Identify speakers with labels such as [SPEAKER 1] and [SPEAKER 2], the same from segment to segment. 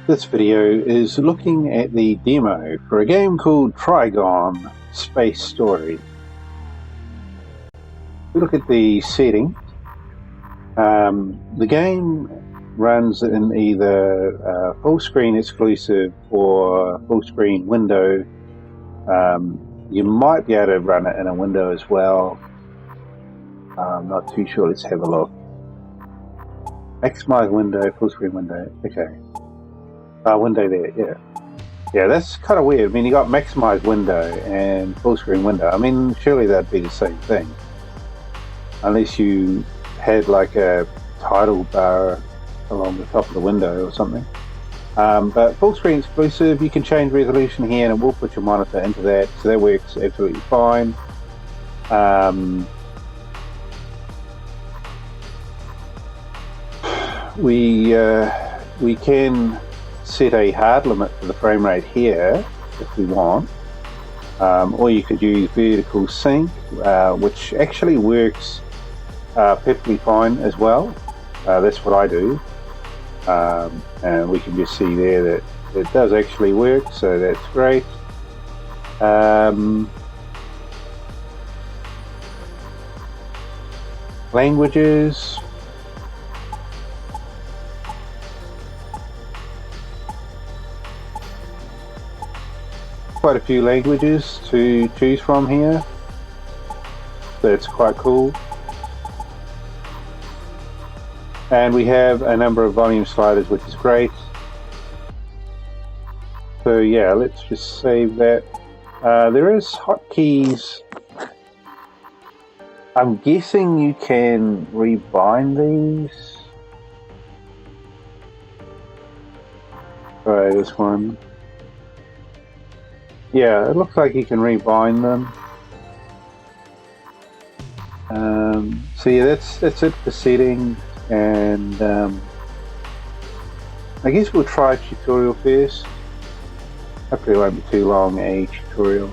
[SPEAKER 1] This video is looking at the demo for a game called Trigon Space Story. We look at the settings. The game runs in either full screen exclusive or full screen window. You might be able to run it in a window as well. I'm not too sure. Let's have a look. Maximize window, full screen window. Okay. Window there, yeah. Yeah, that's kind of weird. I mean, you got maximize window and full screen window. I mean, surely that'd be the same thing. Unless you had like a title bar along the top of the window or something. But full screen exclusive, you can change resolution here and it will put your monitor into that. So that works absolutely fine. We can set a hard limit for the frame rate here if we want, or you could use vertical sync, which actually works perfectly fine as well. That's what I do, and we can just see there that it does actually work, so that's great. Languages. Quite a few languages to choose from here. That's quite cool. And we have a number of volume sliders, which is great. So yeah, let's just save that. There is hotkeys. I'm guessing you can rebind these. Try this one. Yeah, it looks like you can rebind them. So yeah, that's it for settings, and I guess we'll try a tutorial first. Hopefully it won't be too long a tutorial.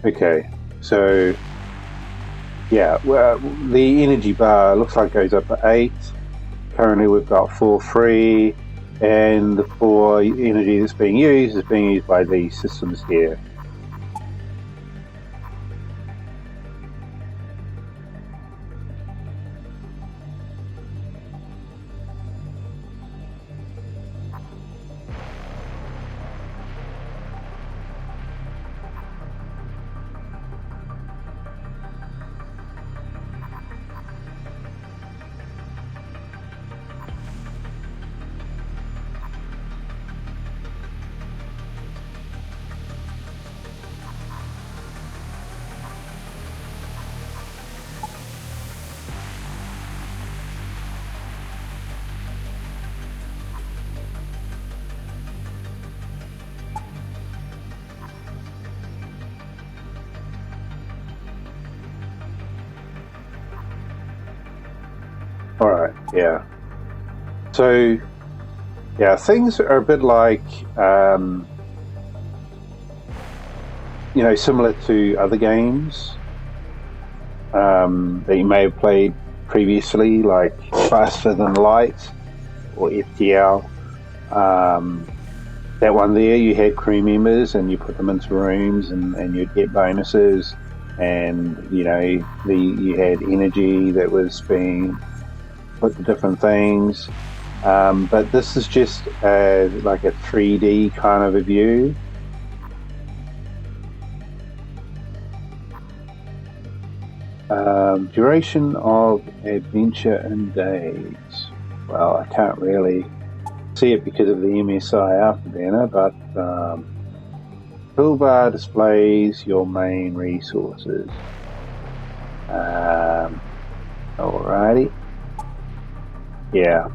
[SPEAKER 1] Okay, so yeah, well, the energy bar looks like it goes up to 8. Currently we've got 4 free, and the 4 energy that's being used is being used by these systems here. Alright, yeah. So, yeah, things are a bit like, you know, similar to other games that you may have played previously, like Faster Than Light or FTL. That one there, you had crew members and you put them into rooms and you'd get bonuses, and you know, you had energy that was being put to different things. But this is just like a 3D kind of a view. Duration of adventure in days. Well, I can't really see it because of the MSI afterburner, but toolbar displays your main resources. Alrighty. Yeah.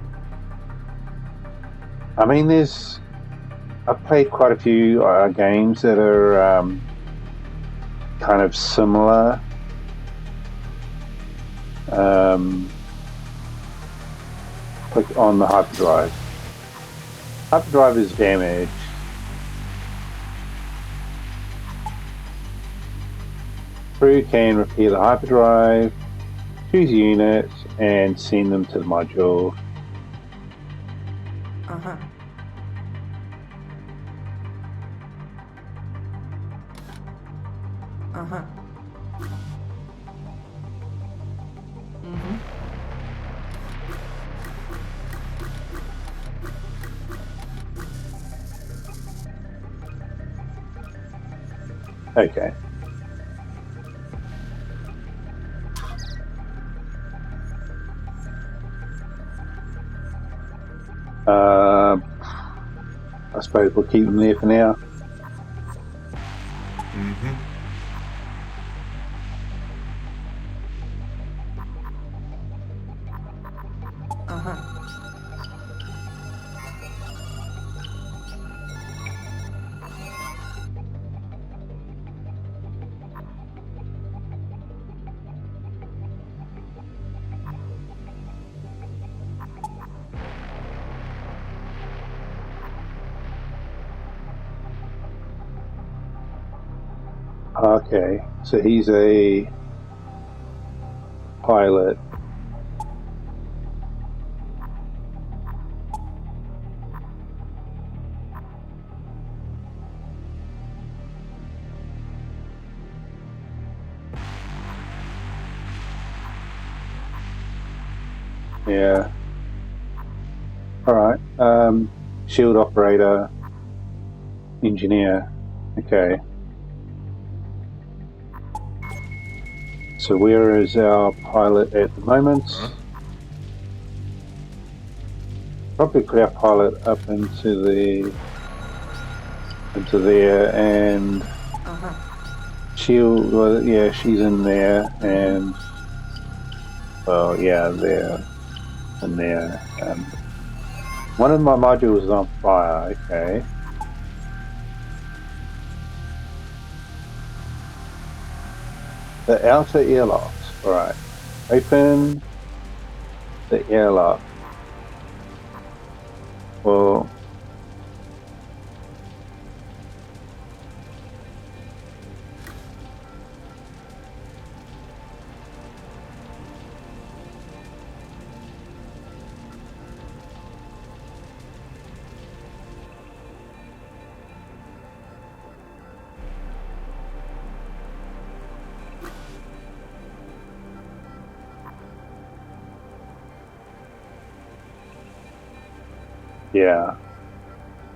[SPEAKER 1] I mean, I've played quite a few games that are kind of similar. Click on the hyperdrive. Hyperdrive is damaged. Crew can repair the hyperdrive, choose units, and send them to the module.
[SPEAKER 2] Uh-huh. Uh-huh. Mm-hmm.
[SPEAKER 1] Okay. I suppose we'll keep them there for now.
[SPEAKER 3] Mm-hmm.
[SPEAKER 2] Uh-huh.
[SPEAKER 1] Okay, so he's a pilot. Yeah. Alright. Shield operator, engineer. Okay. So where is our pilot at the moment?
[SPEAKER 3] Huh?
[SPEAKER 1] Probably put our pilot up into there, and
[SPEAKER 2] Uh-huh.
[SPEAKER 1] shield. Well, yeah, she's in there, and well, yeah, there and there. One of my modules is on fire. Okay. The outer airlocks. All right. Open the airlock. Well, yeah.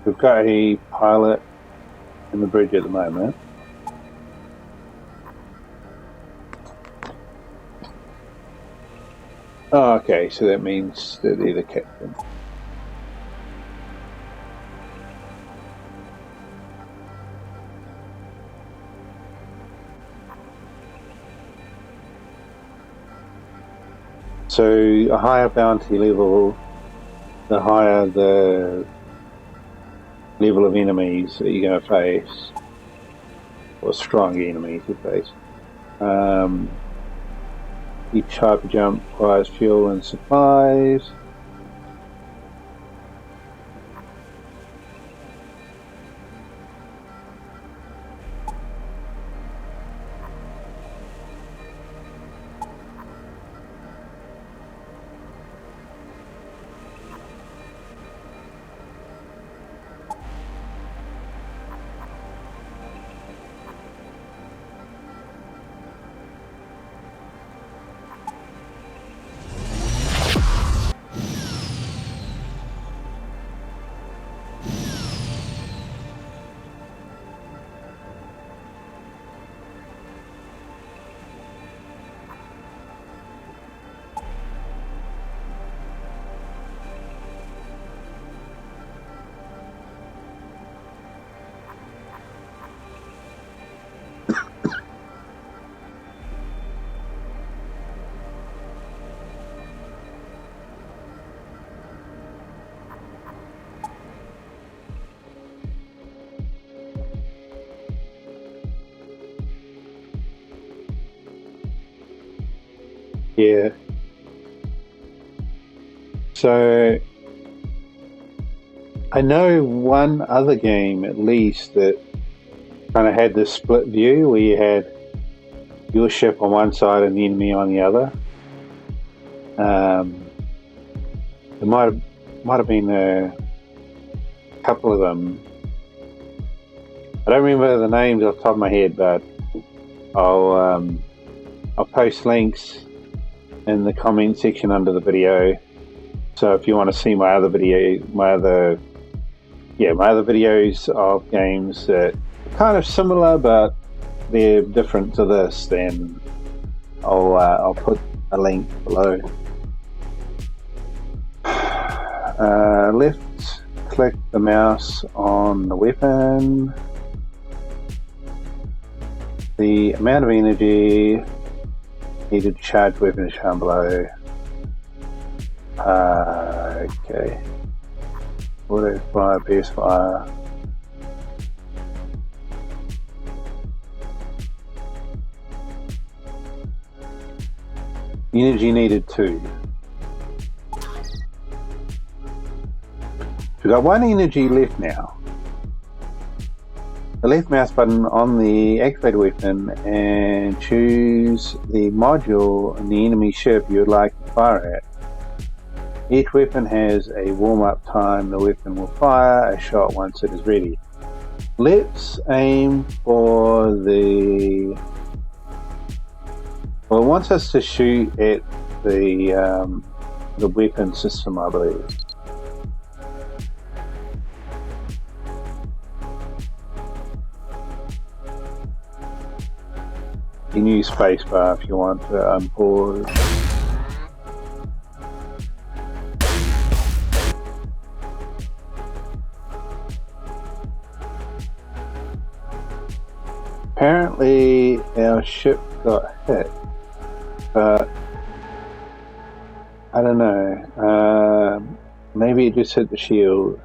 [SPEAKER 1] We've got a pilot in the bridge at the moment. Oh, okay, so that means that they're the captain. So a higher bounty level, the higher the level of enemies that you're going to face, or strong enemies you face. Each hyper jump requires fuel and supplies. Yeah. So I know one other game at least that kind of had this split view where you had your ship on one side and the enemy on the other. There might have been a couple of them. I don't remember the names off the top of my head, but I'll post links in the comment section under the video. So if you want to see my other videos of games that are kind of similar but they're different to this, then I'll put a link below. Left click the mouse on the weapon. The amount of energy needed to charge weapon is shown below. Okay. Auto fire, burst fire. Energy needed 2. We've got 1 energy left now. The left mouse button on the activated weapon and choose the module in the enemy ship you would like to fire at. Each weapon has a warm-up time. The weapon will fire a shot once it is ready. Let's aim for the... Well, it wants us to shoot at the weapon system, I believe. You can use spacebar if you want to unpause. Apparently our ship got hit, but I don't know, maybe it just hit the shield.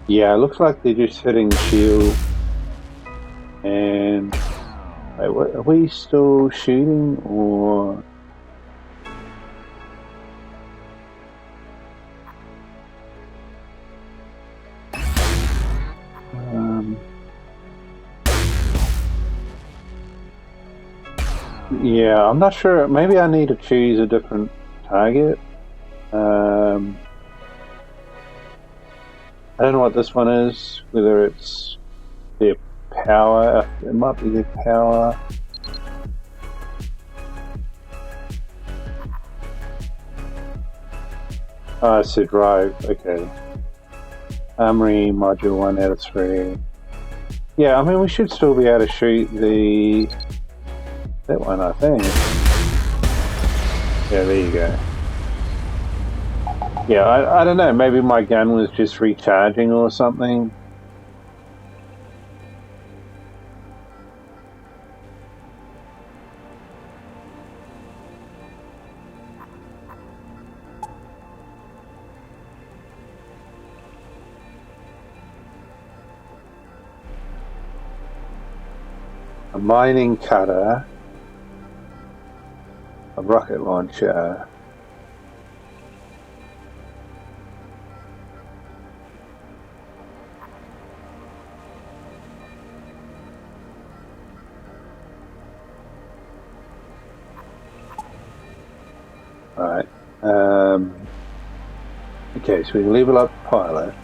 [SPEAKER 1] Yeah, it looks like they're just hitting the shield. And wait, what, are we still shooting or? Yeah, I'm not sure. Maybe I need to choose a different target. I don't know what this one is, whether it's their power. It might be their power. Oh, it's a drive. Okay. Armory module 1 out of 3. Yeah, I mean, we should still be able to shoot that one, I think. Yeah, there you go. Yeah, I don't know, maybe my gun was just recharging or something. A mining cutter, a rocket launcher, Alright, okay, so we level up pilot.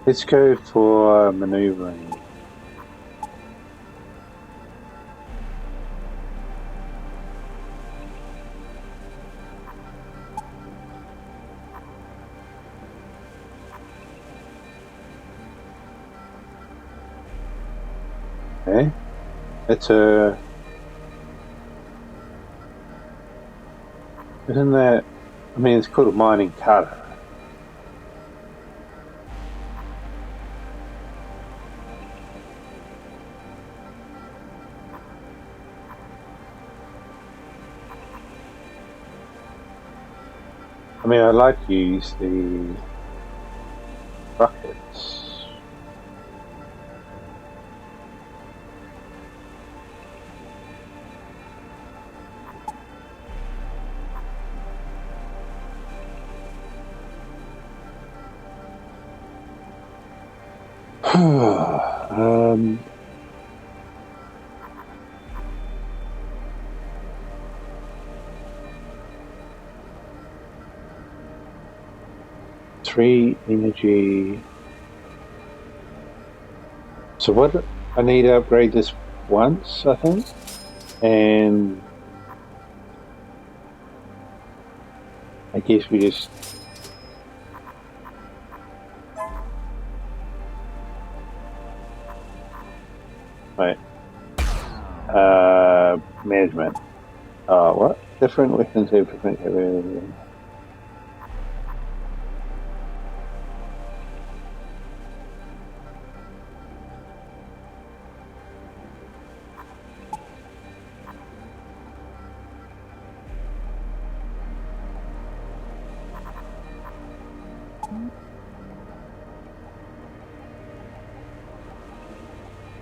[SPEAKER 1] Let's go for maneuvering. Okay, it's a... Isn't that... I mean, it's called a mining cutter. I mean, I'd like to use the buckets. um, three energy. So what? I need to upgrade this once, I think, and I guess we just. Right. Management. What? Different weapons have different.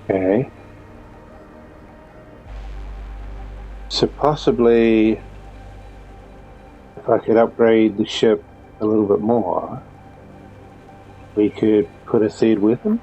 [SPEAKER 1] Okay. So possibly, if I could upgrade the ship a little bit more, we could put a third weapon.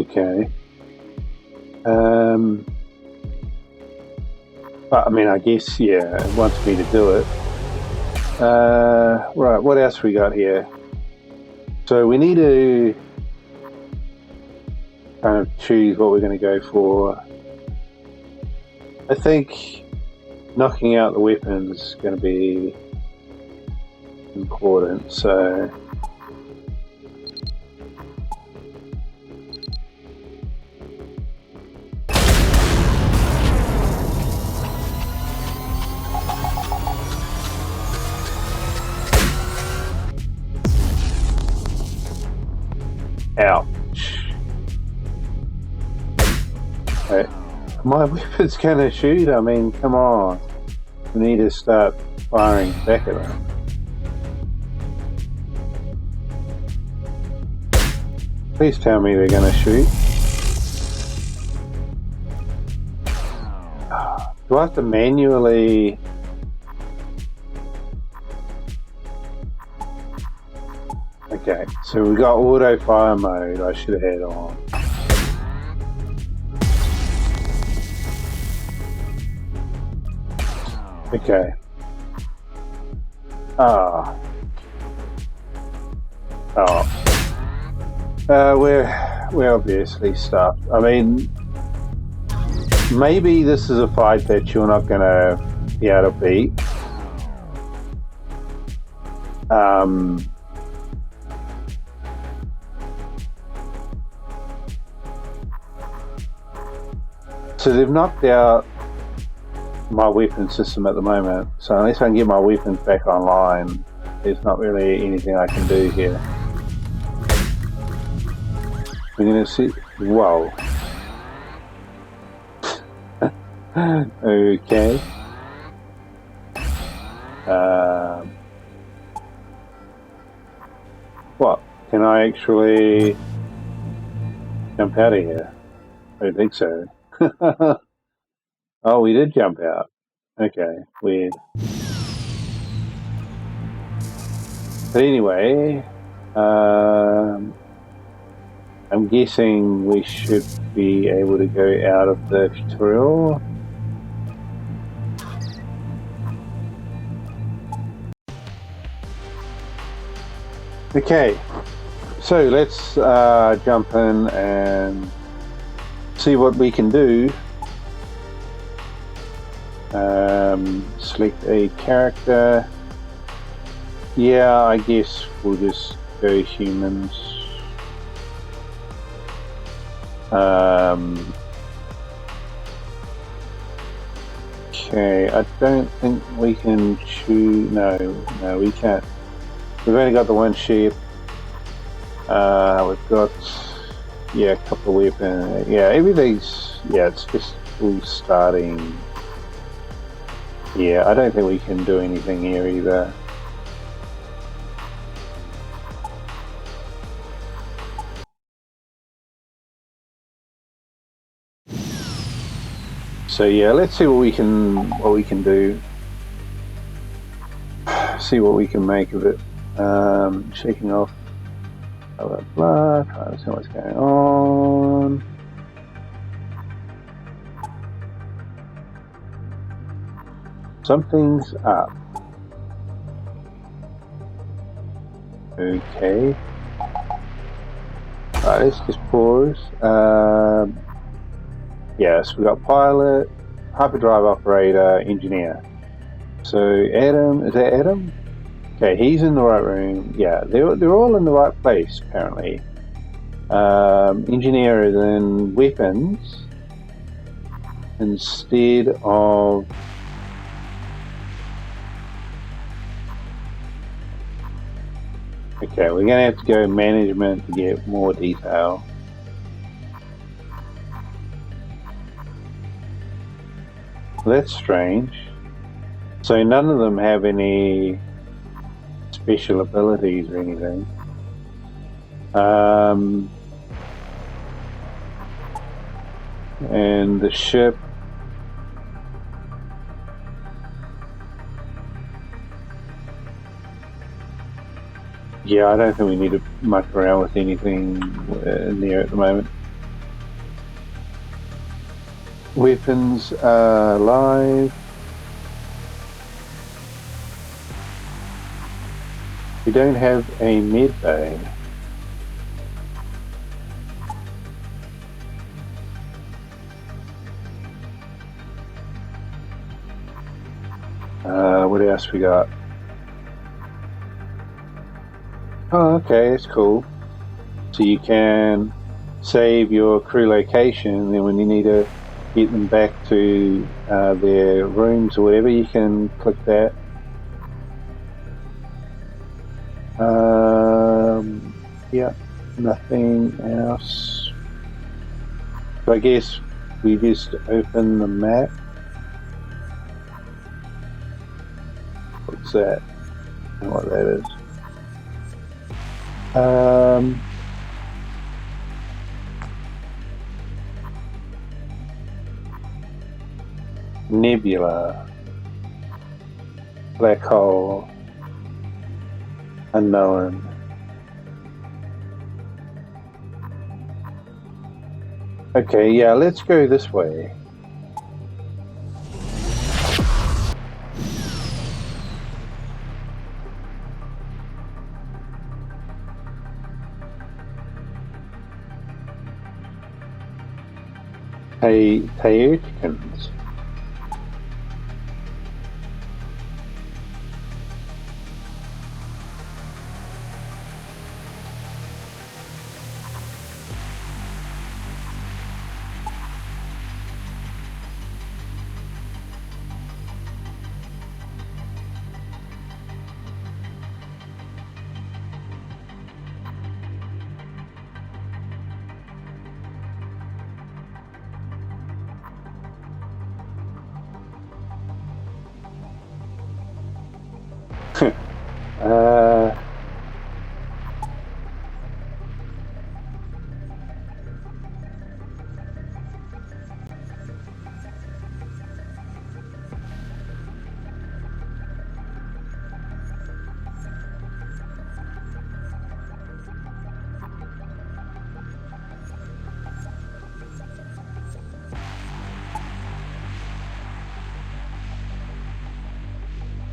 [SPEAKER 1] Okay. But I mean, I guess, yeah, it wants me to do it. Right, what else we got here? So we need to kind of choose what we're going to go for. I think knocking out the weapons is going to be important, so... Ouch. Okay. My weapon's gonna shoot? I mean, come on. We need to start firing back at them. Please tell me they're gonna shoot. Do I have to manually... Okay, so we got auto fire mode I should have had on. Okay. We're obviously stuffed. I mean, maybe this is a fight that you're not gonna be able to beat. So they've knocked out my weapon system at the moment, so unless I can get my weapons back online, there's not really anything I can do here. We're gonna see... Whoa. Okay. What? Can I actually jump out of here? I don't think so. Oh, we did jump out. Okay, weird. But anyway, I'm guessing we should be able to go out of the tutorial. Okay, so let's jump in and see what we can do. Select a character. Yeah, I guess we'll just go humans. Okay, I don't think we can choose. No, we can't. We've only got the one sheep. We've got, yeah, a couple of weapons. Yeah, everything's, yeah, it's just all starting. Yeah, I don't think we can do anything here either. So yeah, let's see what we can do. See what we can make of it. Shaking off. Blah blah blah. Trying to see what's going on. Something's up. Okay. Alright, let's just pause. Yes, we've got pilot, hyperdrive operator, engineer. So Adam, is that Adam? Okay, he's in the right room. Yeah, they're all in the right place apparently. Engineer is in weapons instead of. Okay, we're gonna have to go management to get more detail. That's strange. So none of them have any special abilities or anything. And the ship. Yeah, I don't think we need to muck around with anything in there at the moment. Weapons live. We don't have a med bay. What else we got? Oh, okay, it's cool. So you can save your crew location, and then when you need to get them back to their rooms or whatever, you can click that. Yeah, nothing else. So I guess we just open the map. What's that? I don't know what that is. Nebula, black hole, unknown. Okay, yeah, let's go this way. Theatricans.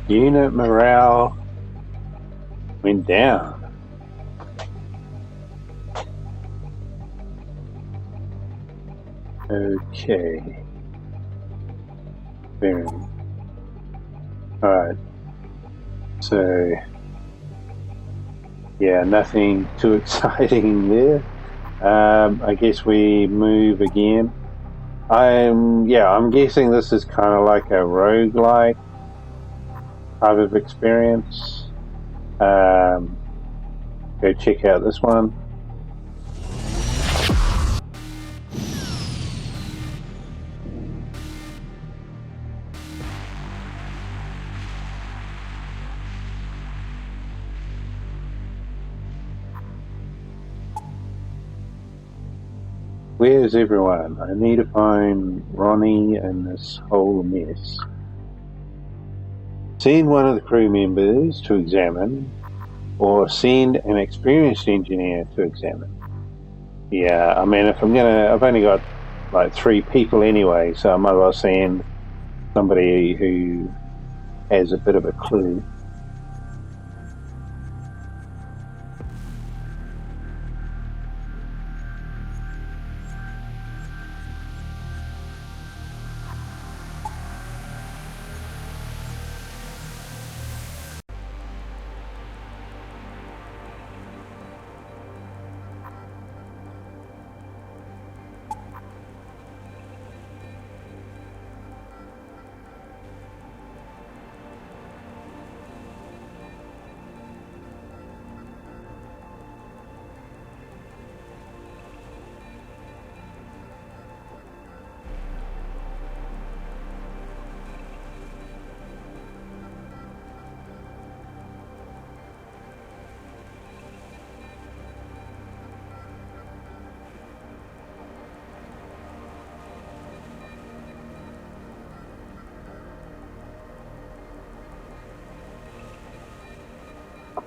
[SPEAKER 1] Unit morale went down. Okay. Boom. Alright. So, yeah, nothing too exciting there. I guess we move again. I'm guessing this is kind of like a roguelike type of experience. Go check out this one. Where's everyone? I need to find Ronnie and this whole mess. Send one of the crew members to examine, or send an experienced engineer to examine. Yeah, I mean, if I've only got like 3 people anyway, so I might as well send somebody who has a bit of a clue.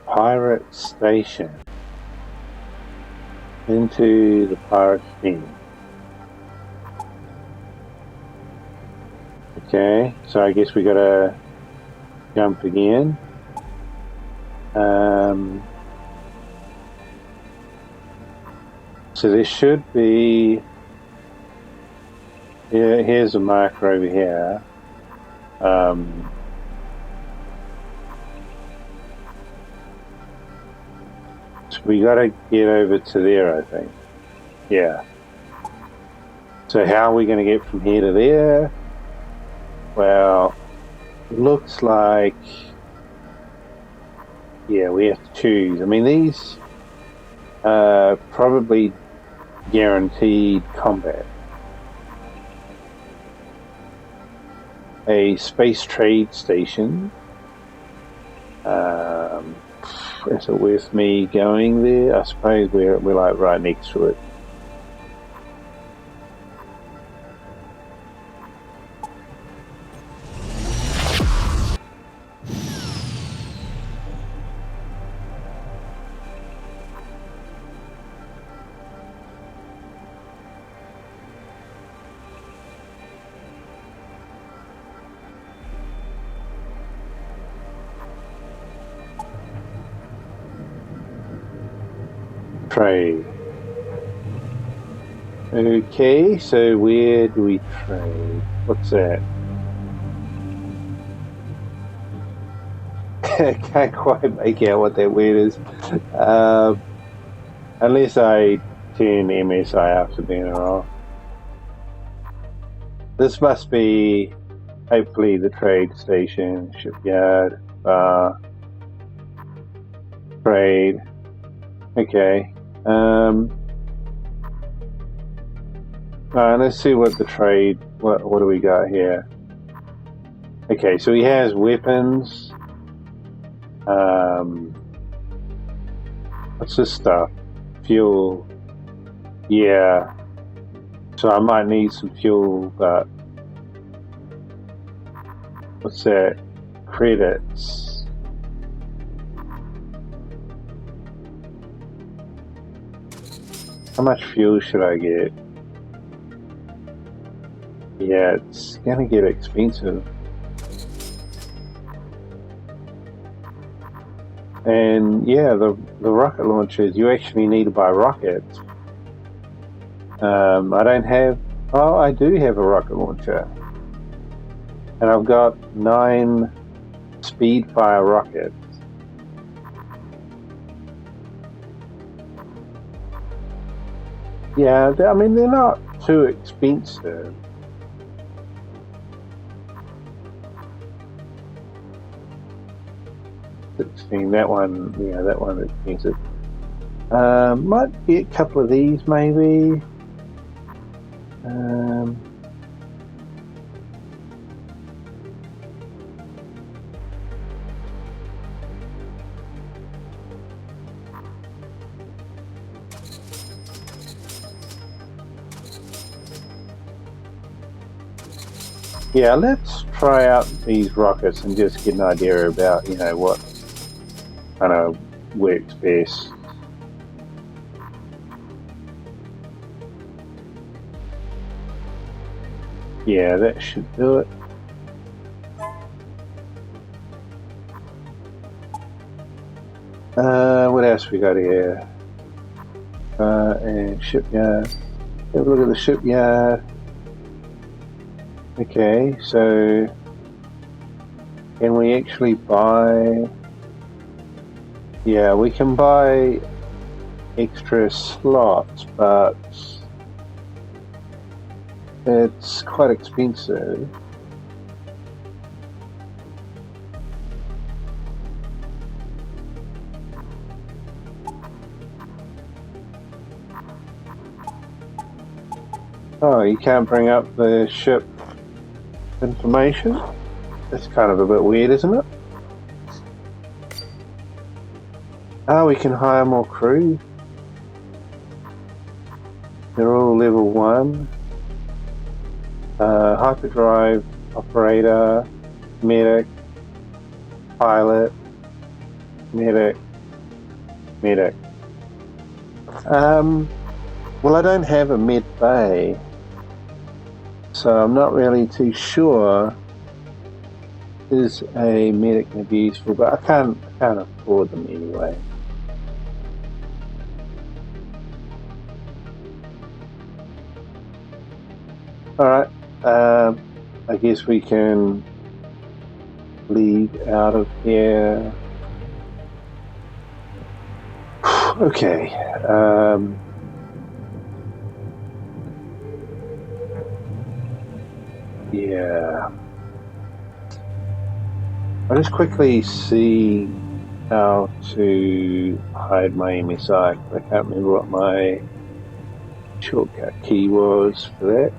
[SPEAKER 1] Pirate station. Into the pirate den. Okay, so I guess we gotta jump again. So there should be. Here's a marker over here. So we gotta get over to there, I think. Yeah. So how are we gonna get from here to there? Well, looks like, yeah, we have to choose. I mean, these are probably guaranteed combat. A space trade station. Is it worth me going there? I suppose we're like right next to it. Trade. Okay, so where do we trade? What's that? Can't quite make out what that word is. Unless I turn MSI after being off. This must be hopefully the trade station, shipyard, bar, trade. Okay. Let's see what the trade. What do we got here? Okay, so he has weapons. What's this stuff? Fuel. Yeah. So I might need some fuel, but what's that? Credits. How much fuel should I get? Yeah, it's gonna get expensive. And yeah, the rocket launchers, you actually need to buy rockets. I don't have... Oh, I do have a rocket launcher. And I've got 9 Speedfire rockets. Yeah, I mean, they're not too expensive. That one, yeah, that one is expensive. Might get a couple of these, maybe. Yeah, let's try out these rockets and just get an idea about, you know, what kind of works best. Yeah, that should do it. What else we got here? And shipyard. Have a look at the shipyard. Okay, so can we actually buy... Yeah, we can buy extra slots, but it's quite expensive. Oh, you can't bring up the ship information? That's kind of a bit weird, isn't it? Oh, we can hire more crew. They're all level 1. Hyperdrive, operator, medic, pilot, medic, medic. Well, I don't have a med bay, so I'm not really too sure is a medic going to be useful, but I can't afford them anyway. Alright, I guess we can leave out of here. Okay, yeah. I'll just quickly see how to hide my MSI. I can't remember what my shortcut key was for that.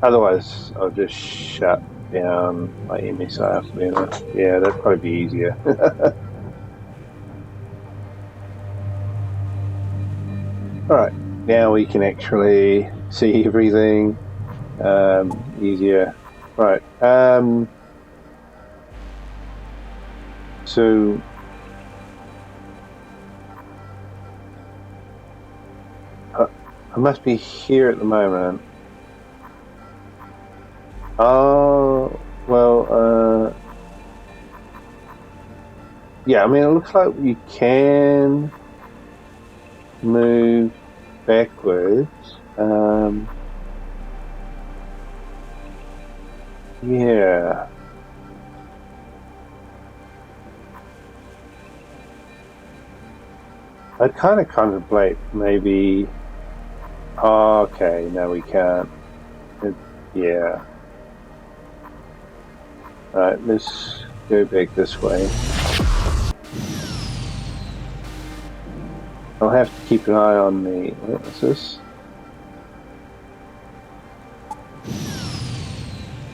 [SPEAKER 1] Otherwise, I'll just shut down my MSI after that. Yeah, that'd probably be easier. Alright, now we can actually see everything easier. Right, so I must be here at the moment. Oh, well, yeah, I mean, it looks like you can move backwards. Yeah. I'd kind of contemplate maybe... Oh, okay, no, we can't. Yeah. Alright, let's go back this way. I'll have to keep an eye on the... What is this?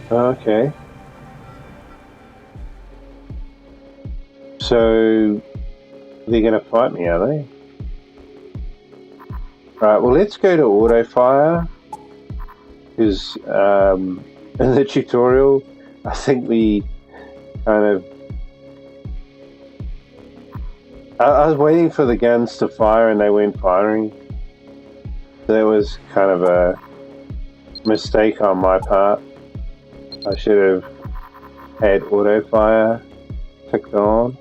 [SPEAKER 1] Okay. So they're going to fight me, are they? Right, well, let's go to auto fire, because in the tutorial I think we kind of... I was waiting for the guns to fire and they weren't firing. So that was kind of a mistake on my part. I should have had auto fire ticked on.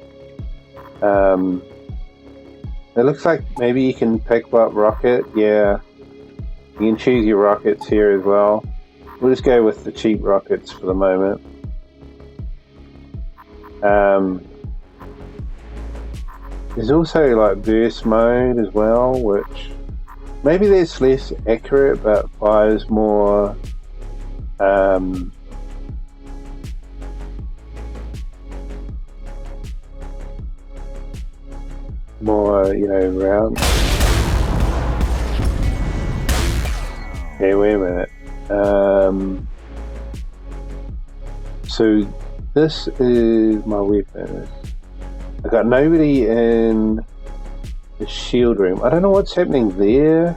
[SPEAKER 1] It looks like maybe you can pick up rocket. Yeah, you can choose your rockets here as well. We'll just go with the cheap rockets for the moment. There's also like burst mode as well, which maybe that's less accurate but fires more round. Okay, wait a minute. So this is my weapon. I got nobody in the shield room. I don't know what's happening there.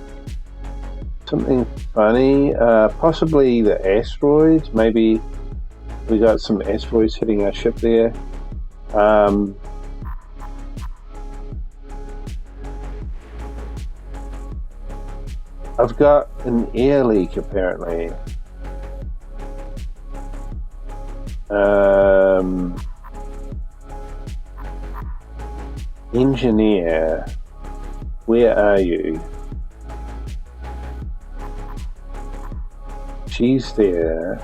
[SPEAKER 1] Something funny. Possibly the asteroids. Maybe we got some asteroids hitting our ship there. I've got an air leak apparently. Engineer, where are you? She's there.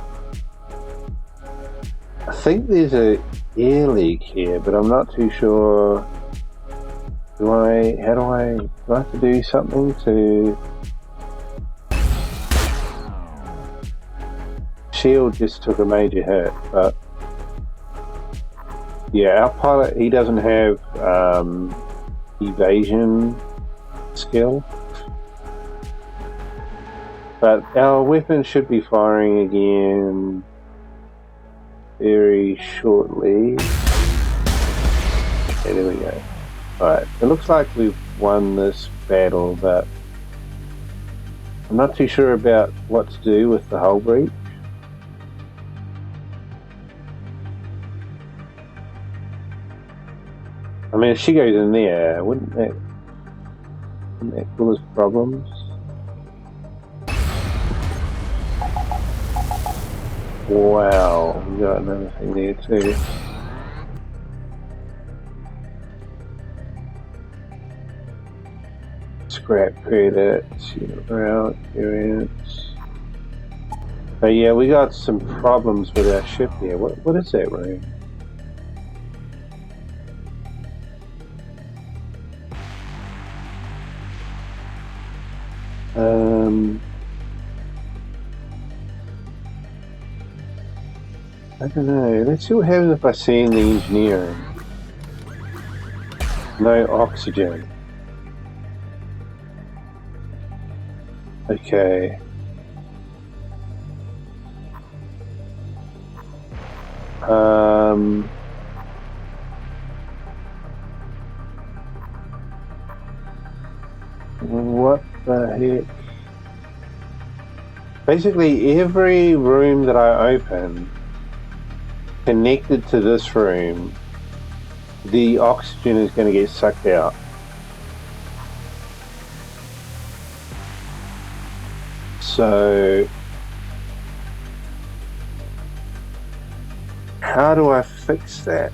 [SPEAKER 1] I think there's a air leak here, but I'm not too sure. Do I have to do something to... Shield just took a major hit, but yeah, our pilot, he doesn't have evasion skill, but our weapon should be firing again very shortly. Okay, there we go. Alright, it looks like we've won this battle, but I'm not too sure about what to do with the hull breach. I mean, if she goes in there, wouldn't that cause problems? Wow, we got another thing there too. Scrap credits, route, variants. But yeah, we got some problems with our ship here. What is that room? I don't know. Let's see what happens if I send the engineering. No oxygen. Okay. What the heck? Basically, every room that I open connected to this room, the oxygen is going to get sucked out. So, how do I fix that?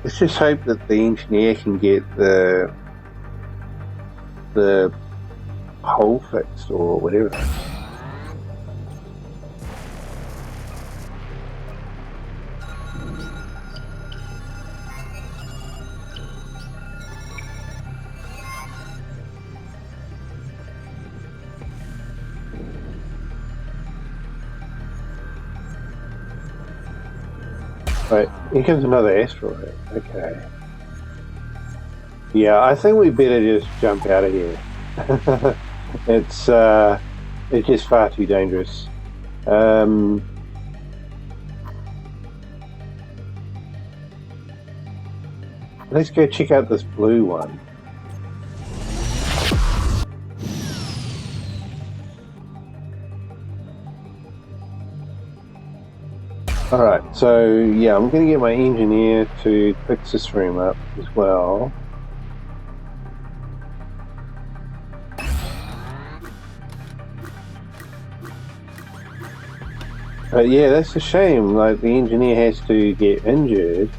[SPEAKER 1] Let's just hope that the engineer can get the hole fixed or whatever. Right, here comes another asteroid. Okay. Yeah, I think we better just jump out of here. It's just far too dangerous. Let's go check out this blue one. Alright, so yeah, I'm going to get my engineer to fix this room up as well. But yeah, that's a shame. Like, the engineer has to get injured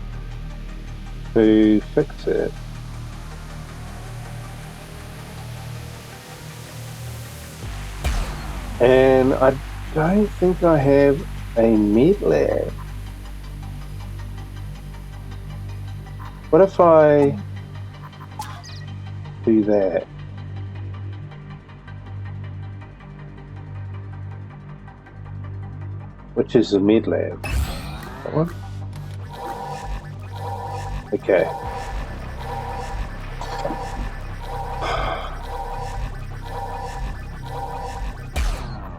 [SPEAKER 1] to fix it. And I don't think I have a med lab. What if I do that? Which is the med lab? That one? Okay.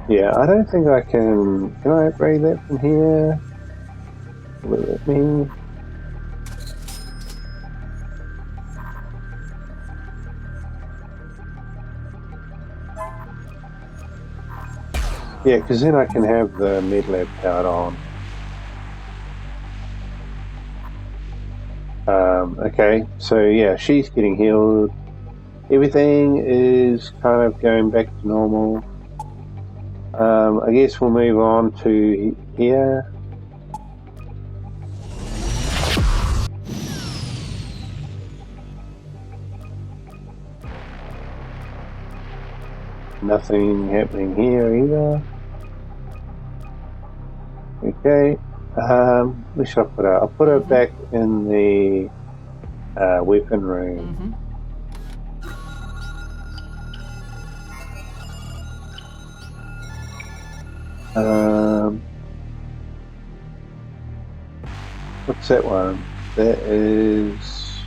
[SPEAKER 1] Yeah, I don't think I can. Can I upgrade that from here? Will it let me? Yeah, because then I can have the med lab powered on. Okay, so yeah, she's getting healed. Everything is kind of going back to normal. I guess we'll move on to here. Nothing happening here either. Okay. Where should I put her? I'll put her back in the weapon room. What's that one? That is...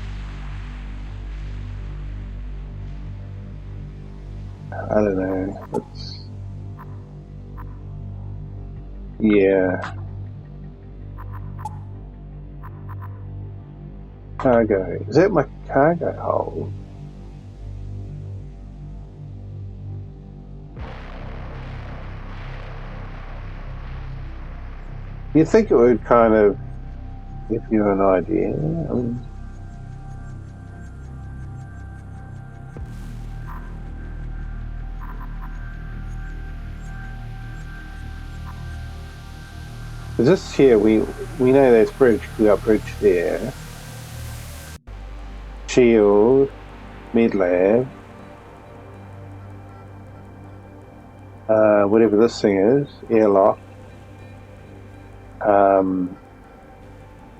[SPEAKER 1] I don't know. It's... Yeah. Cargo. Is that my cargo hold? You'd think it would kind of give you an idea. I mean, this here, we know there's bridge. We got bridge there. Shield, med lab, whatever this thing is, airlock,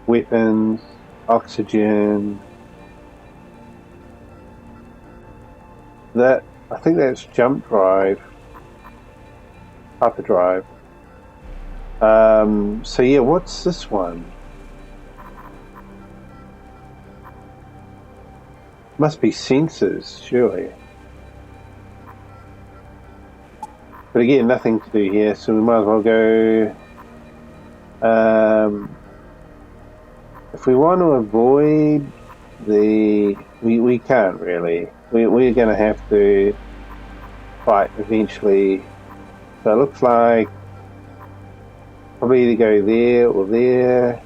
[SPEAKER 1] weapons, oxygen. That, I think that's jump drive, hyperdrive. So yeah, what's this one? Must be sensors, surely. But again, nothing to do here, so we might as well go. If we want to avoid the... We can't really. We're going to have to fight eventually. So it looks like probably either go there or there.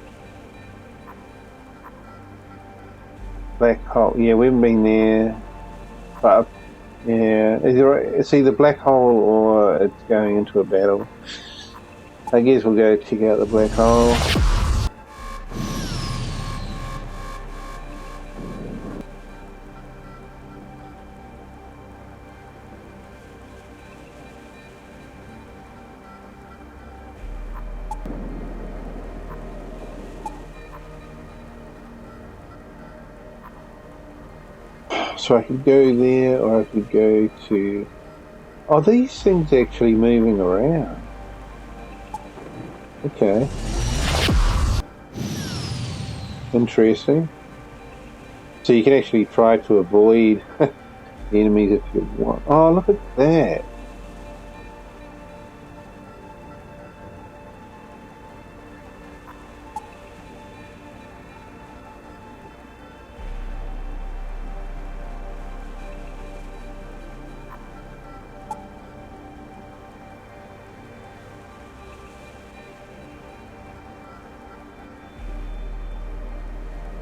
[SPEAKER 1] Black hole. Yeah, we haven't been there. But yeah, it's either black hole or it's going into a battle. I guess we'll go check out the black hole. So I could go there, or I could go to... Oh, these things are actually moving around. Okay. Interesting. So you can actually try to avoid the enemies if you want. Oh, look at that.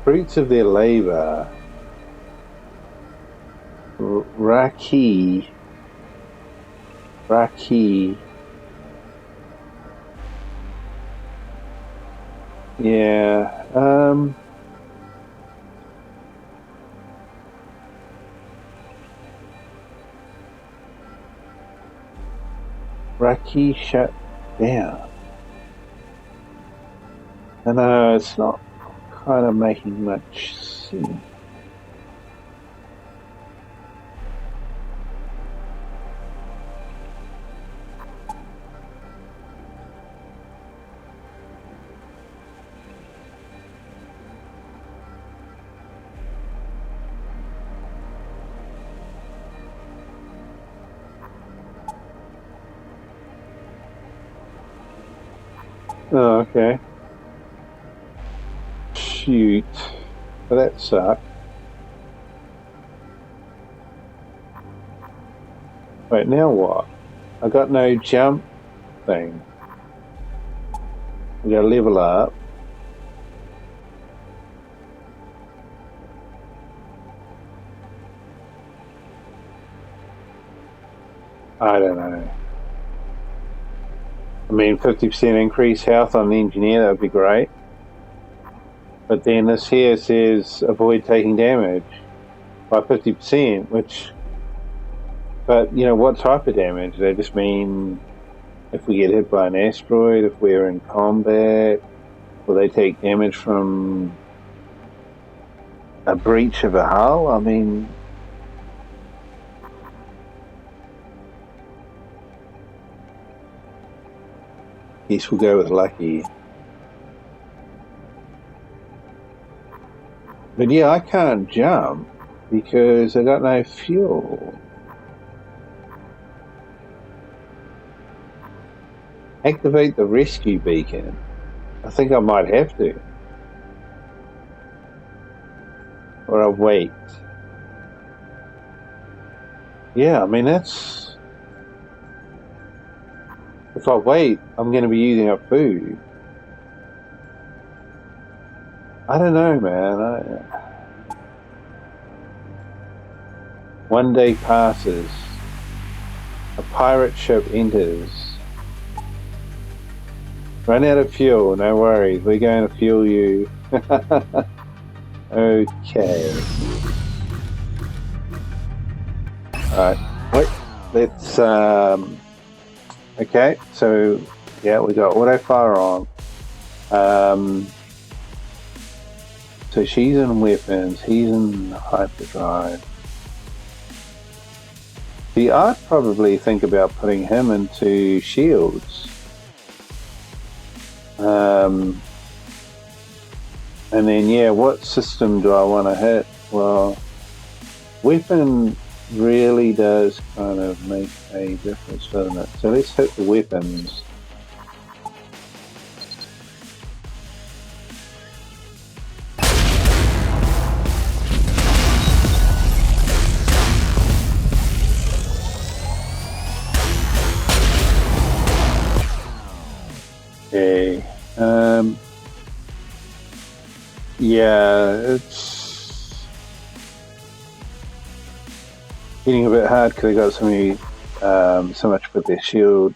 [SPEAKER 1] Fruits of their labor. Raki. Yeah. Raki shut down. I know it's not kind of making much sense. Oh, okay. Shoot. Well, that sucked. Wait, now what? I got no jump thing. We gotta level up. I don't know. I mean, 50% increase health on the engineer, that would be great. But then this here says avoid taking damage by 50%, which, but you know, what type of damage? They just mean if we get hit by an asteroid, if we're in combat, will they take damage from a breach of a hull? I mean, guess we'll go with lucky. But yeah, I can't jump because I got no fuel. Activate the rescue beacon. I think I might have to. Or I'll wait. Yeah, I mean, that's... If I wait, I'm going to be using up food. I don't know, man. One day passes. A pirate ship enters. Run out of fuel, no worries. We're going to fuel you. Okay. Alright. Wait. Let's okay, so yeah, we got auto fire on. So she's in weapons, he's in hyperdrive. See, I'd probably think about putting him into shields. And then, yeah, what system do I want to hit? Well, weapon really does kind of make a difference, doesn't it? So let's hit the weapons. Okay. Yeah, it's getting a bit hard because they got so much with their shield.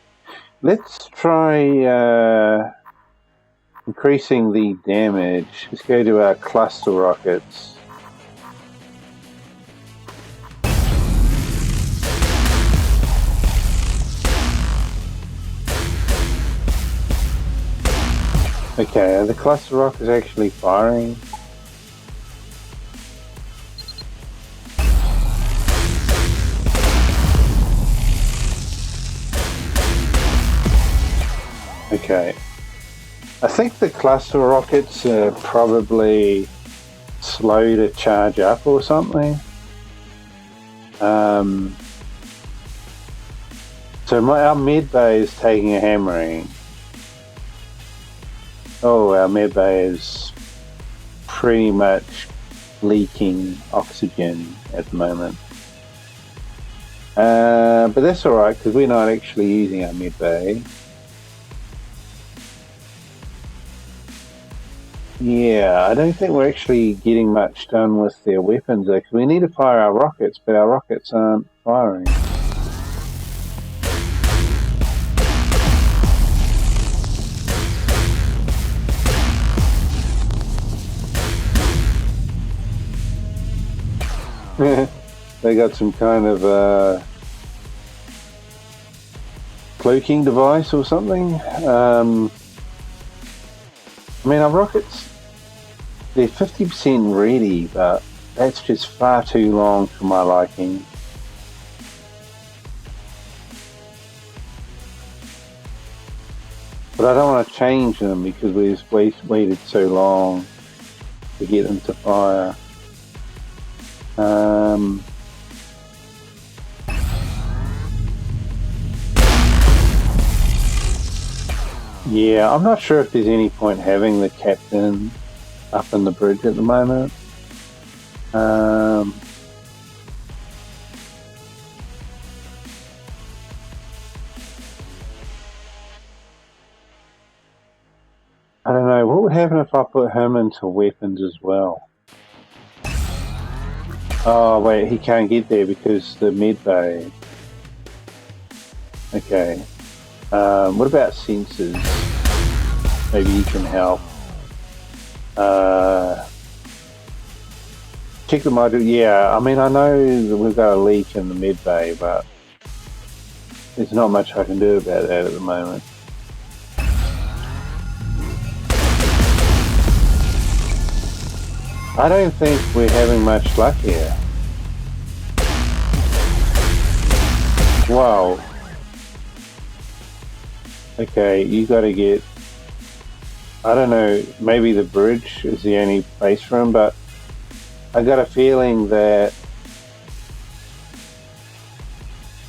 [SPEAKER 1] Let's try increasing the damage. Let's go to our cluster rockets. Okay, are the cluster rockets actually firing? Okay. I think the cluster rockets are probably slow to charge up or something. So our med bay is taking a hammering. Oh, our med bay is pretty much leaking oxygen at the moment. But that's alright because we're not actually using our med bay. Yeah, I don't think we're actually getting much done with their weapons though, because we need to fire our rockets, but our rockets aren't firing. They got some kind of cloaking device or something. I mean, our rockets, they're 50% ready, but that's just far too long for my liking. But I don't want to change them because we've waited so long to get them to fire. Yeah, I'm not sure if there's any point having the captain up in the bridge at the moment. I don't know, what would happen if I put him into weapons as well? Oh wait, he can't get there because the med bay. Okay. What about sensors? Maybe you can help. Check the module. Yeah, I mean, I know that we've got a leak in the med bay, but there's not much I can do about that at the moment. I don't think we're having much luck here. Wow. Okay, you gotta get... I don't know, maybe the bridge is the only place for him, but I got a feeling that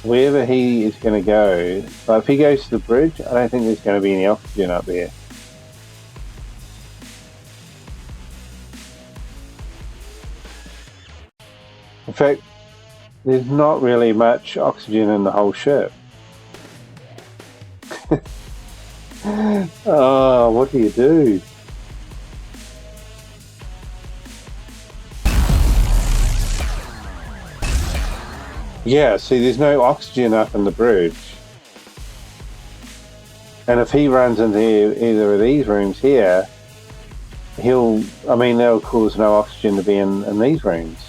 [SPEAKER 1] wherever he is going to go, but if he goes to the bridge, I don't think there's going to be any oxygen up there. In fact, there's not really much oxygen in the whole ship. Oh, what do you do? Yeah, see, there's no oxygen up in the bridge. And if he runs into either of these rooms here, that'll cause no oxygen to be in these rooms.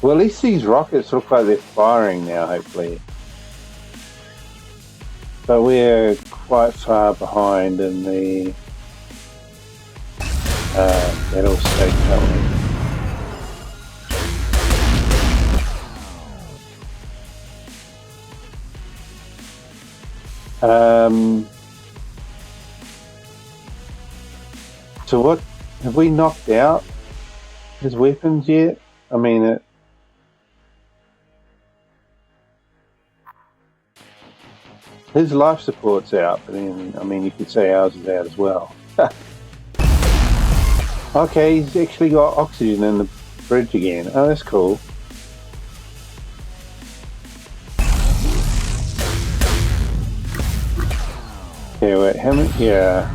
[SPEAKER 1] Well, at least these rockets look like they're firing now, hopefully. But we're quite far behind in the battle state currently. So what, have we knocked out his weapons yet? I mean, his life support's out, but then, I mean, you could say ours is out as well. Okay, he's actually got oxygen in the bridge again. Oh, that's cool. Yeah, wait, how many? Yeah.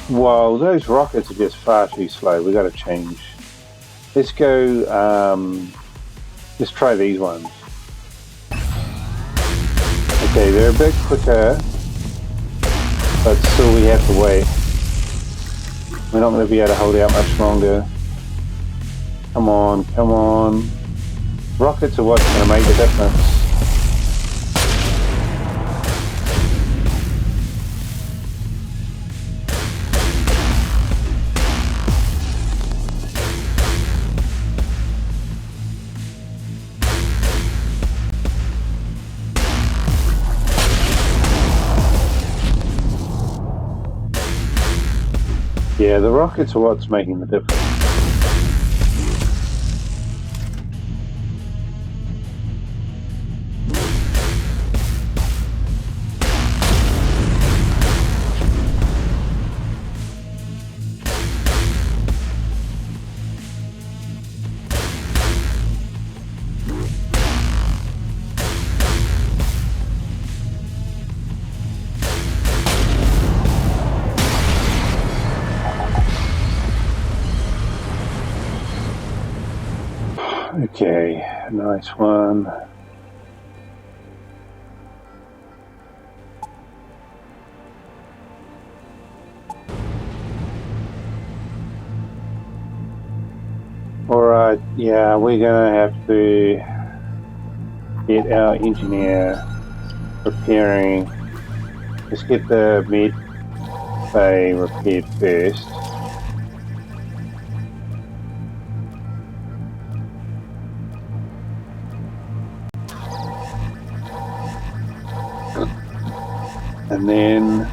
[SPEAKER 1] Wow, those rockets are just far too slow. We got to change. Let's go. Let's try these ones. Okay, they're a bit quicker, but still we have to wait. We're not going to be able to hold out much longer. Come on, come on. Rockets are what's going to make the difference. Yeah, the rockets are what's making the difference. Okay, nice one. But yeah, we're gonna have to get our engineer preparing. Let's get the med bay repaired first. And then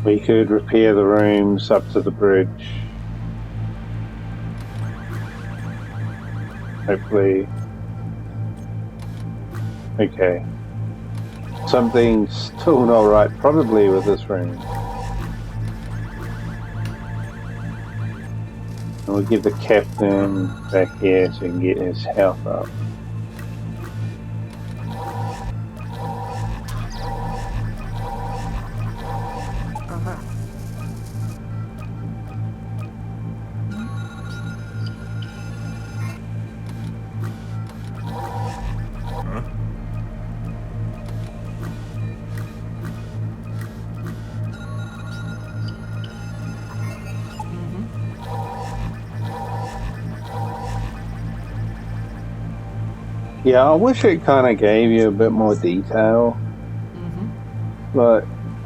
[SPEAKER 1] we could repair the rooms up to the bridge. Hopefully. Okay. Something's still not right, probably with this room. And we'll give the captain back here so he can get his health up. Yeah, I wish it kind of gave you a bit more detail. But,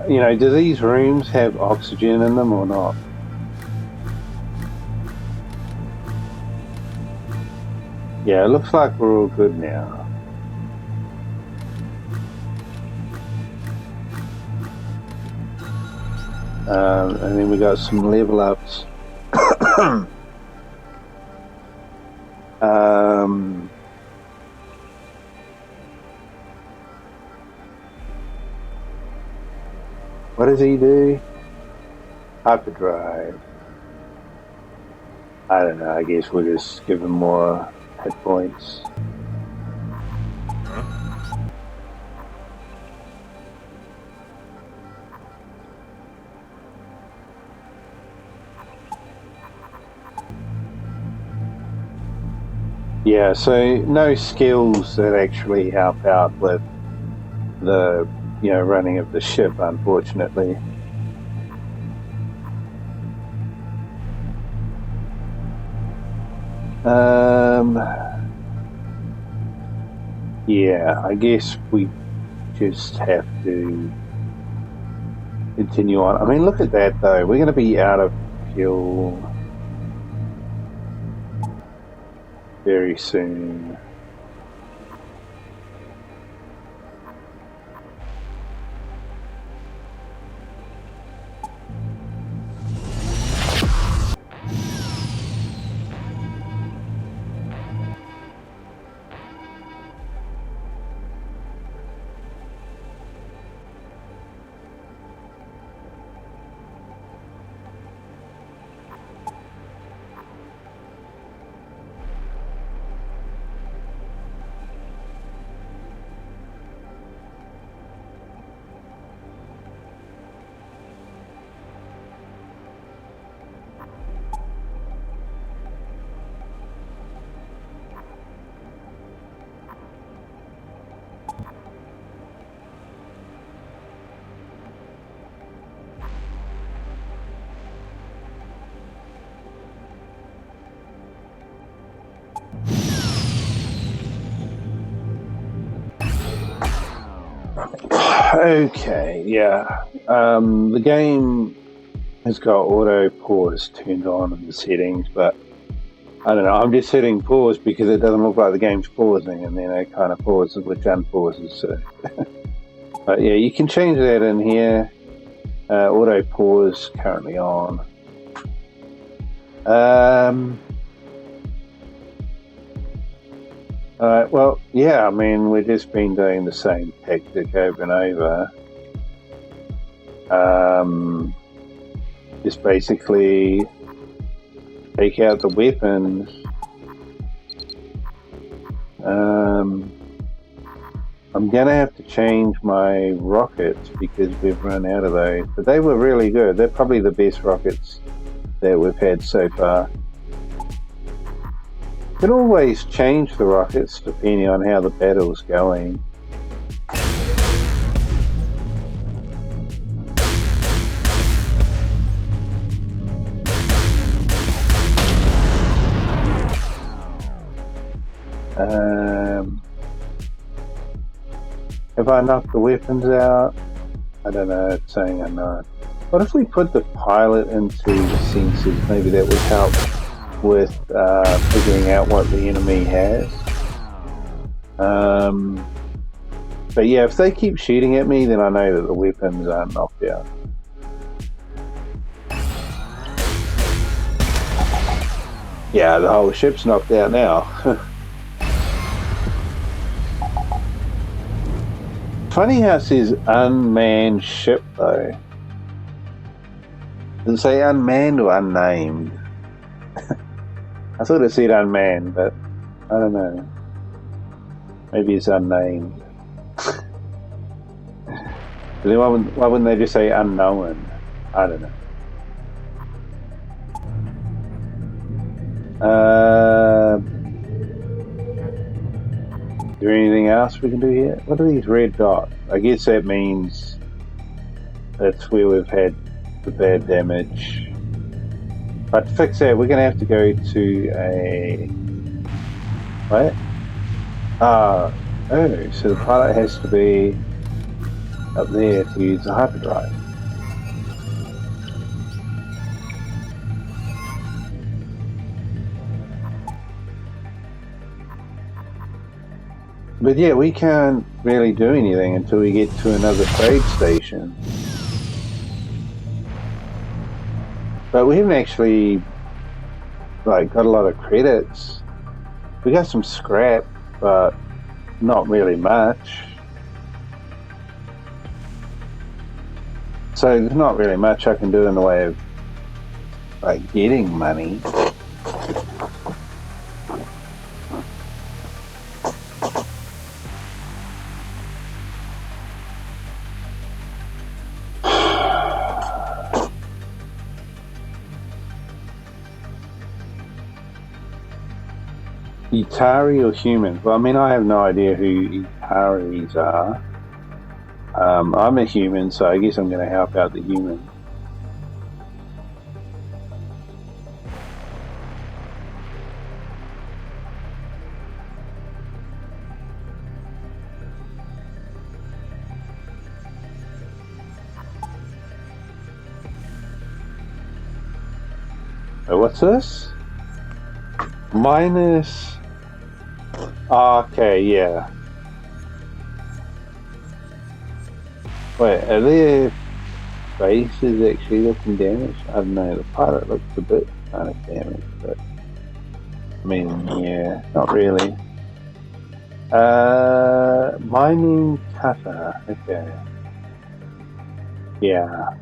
[SPEAKER 1] you know, do these rooms have oxygen in them or not? Yeah, it looks like we're all good now. And then we got some level ups. What does he do? Hyperdrive. I don't know, I guess we'll just give him more hit points. Yeah, so no skills that actually help out with the, you know, running of the ship, unfortunately. Yeah, I guess we just have to continue on. I mean, look at that though. We're going to be out of fuel very soon. Okay, yeah. The game has got auto pause turned on in the settings, but I don't know. I'm just hitting pause because it doesn't look like the game's pausing, and then it kind of pauses, which unpauses. So, but yeah, you can change that in here. Auto pause currently on. Alright, well, yeah, I mean, we've just been doing the same tactic over and over. Just basically take out the weapons. I'm gonna have to change my rockets because we've run out of those, but they were really good. They're probably the best rockets that we've had so far. You can always change the rockets depending on how the battle's going. Have I knocked the weapons out? I don't know, it's saying unknown. What if we put the pilot into the sensors? Maybe that would help with figuring out what the enemy has. But yeah, if they keep shooting at me, then I know that the weapons aren't knocked out. Yeah, the whole ship's knocked out now. Funny how it says unmanned ship though. Does it say unmanned or unnamed? I thought it said unmanned, but I don't know. Maybe it's unnamed. Then why wouldn't they just say unknown? I don't know. Is there anything else we can do here? What are these red dots? I guess that means that's where we've had the bad damage. But to fix that, we're going to have to go to a... What? Oh, so the pilot has to be up there to use the hyperdrive. But yeah, we can't really do anything until we get to another trade station. But we haven't actually got a lot of credits. We got some scrap, but not really much. So there's not really much I can do in the way of getting money. Itari or humans? Well, I mean, I have no idea who Itaris are. I'm a human, so I guess I'm going to help out the humans. So what's this? Minus... Okay, yeah. Wait, are their faces actually looking damaged? I don't know, the pilot looks a bit kind of damaged, but... I mean, yeah, not really. Mining cutter, okay. Yeah.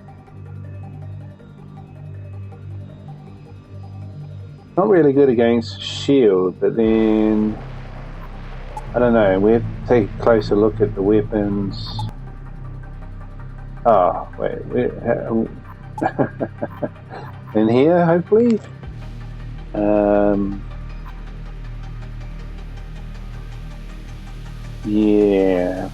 [SPEAKER 1] Not really good against shield, but then... I don't know, we have to take a closer look at the weapons. Oh, wait, in here, hopefully? Yeah.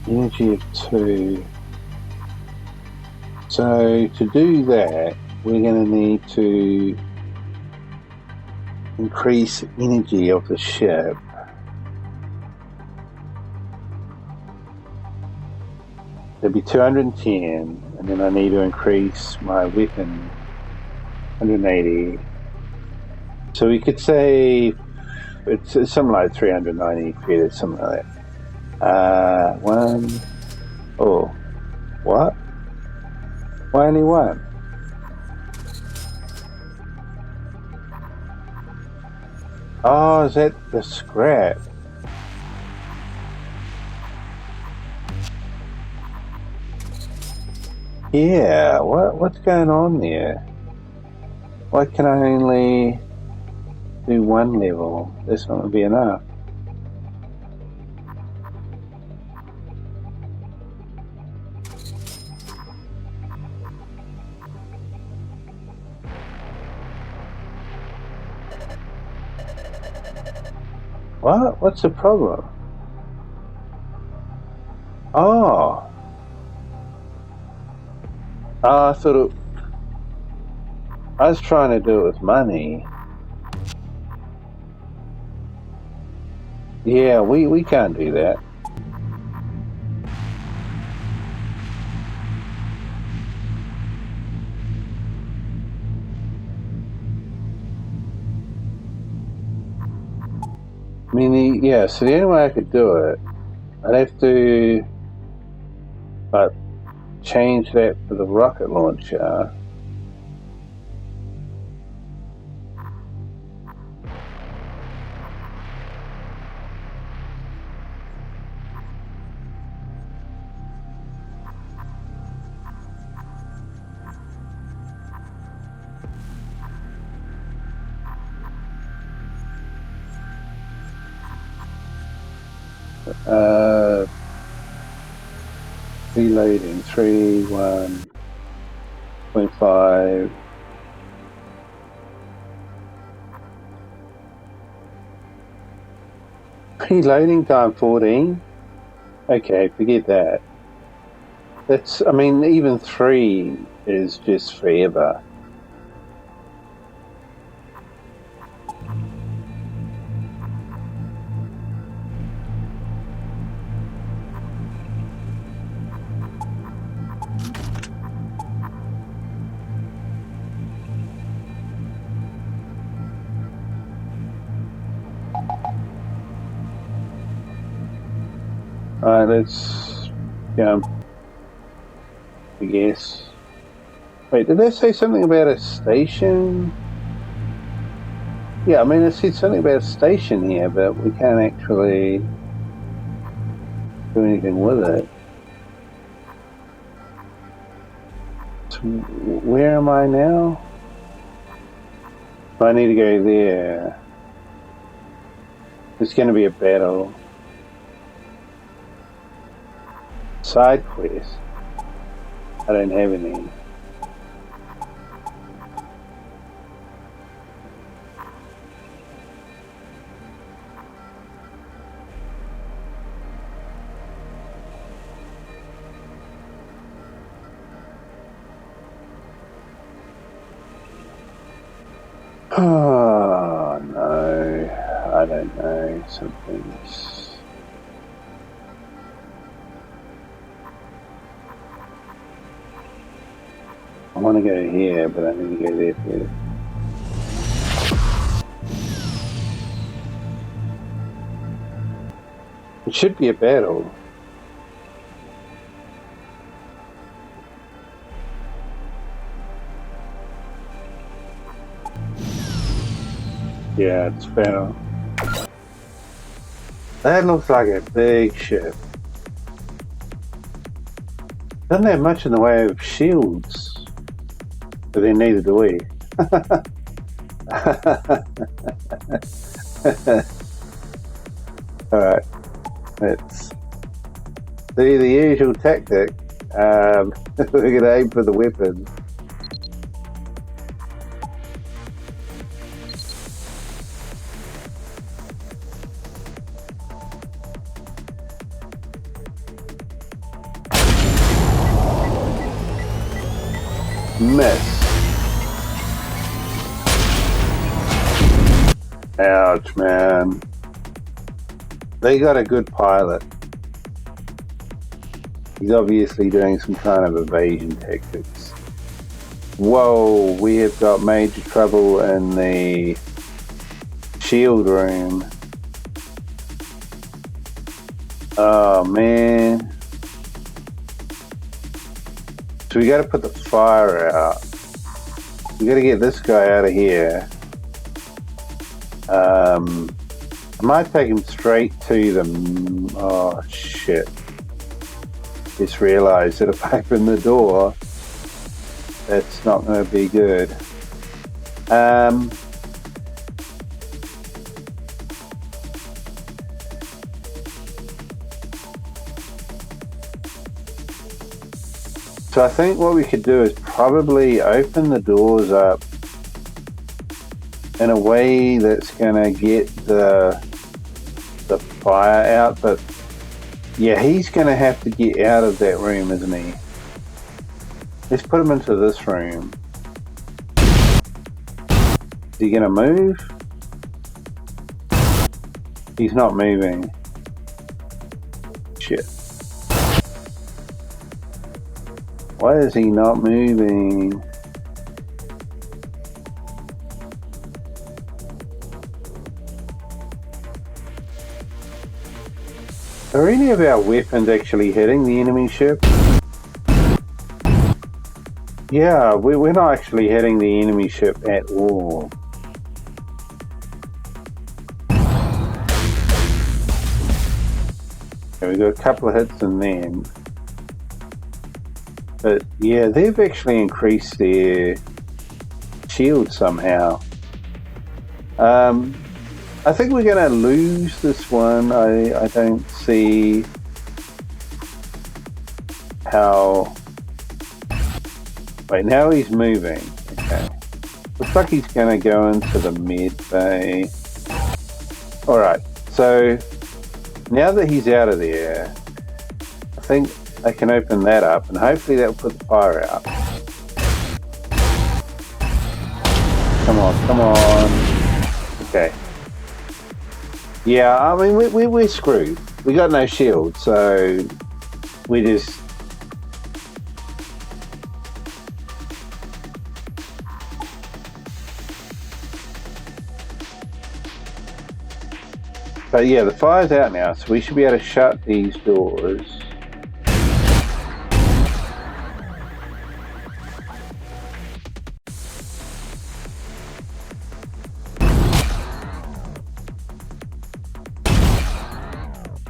[SPEAKER 1] Energy of 2. So to do that, we're going to need to increase energy of the ship. It'll be 210, and then I need to increase my weapon 180. So we could say it's something like 390 credits, something like that. Oh, what? Why only one? Oh, is that the scrap? Yeah, what's going on there? Why can I only do one level? That's not going to be enough. What? What's the problem? Oh, Oh, I thought I was trying to do it with money. Yeah, we can't do that. I mean, yeah, so the only way I could do it, I'd have to like change that for the rocket launcher. Reloading 3, 1.5. Reloading time 14. Okay, forget that. That's, I mean, even 3 is just forever. Alright, let's jump, I guess. Wait, did they say something about a station? Yeah, I mean, it said something about a station here, but we can't actually do anything with it. So where am I now? I need to go there. It's going to be a battle. Side quest. I don't have any. Oh no, I don't know. Something's. I want to go here, but I need to go there first. It should be a battle. Yeah, it's battle. That looks like a big ship. Doesn't have much in the way of shields, but then neither do we. Alright, let's do the usual tactic. We're going to aim for the weapon. Miss. Ouch, man. They got a good pilot. He's obviously doing some kind of evasion tactics. Whoa, we have got major trouble in the shield room. Oh, man. So we got to put the fire out. We got to get this guy out of here. I might take him straight to them. Oh shit! Just realised that if I open the door, that's not going to be good. So I think what we could do is probably open the doors up in a way that's going to get the fire out, but yeah, he's going to have to get out of that room, isn't he? Let's put him into this room. Is he gonna move? He's not moving. Shit. Why is he not moving? Are any of our weapons actually hitting the enemy ship? Yeah, we're not actually hitting the enemy ship at all. Okay, we got a couple of hits in them. But yeah, they've actually increased their shield somehow. I think we're going to lose this one. I don't see how... Wait, now he's moving. Okay. Looks like he's going to go into the med bay. Alright, so now that he's out of there, I think I can open that up and hopefully that will put the fire out. Come on, come on. Okay. Yeah, I mean, we're screwed. We got no shield, so we just... But yeah, the fire's out now, so we should be able to shut these doors.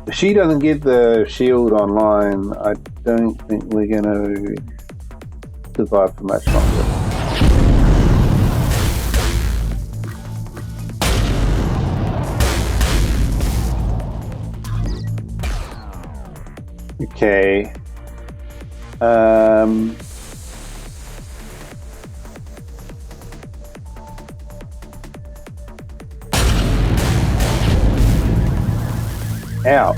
[SPEAKER 1] If she doesn't get the shield online, I don't think we're going to survive for much longer. Okay. Ow.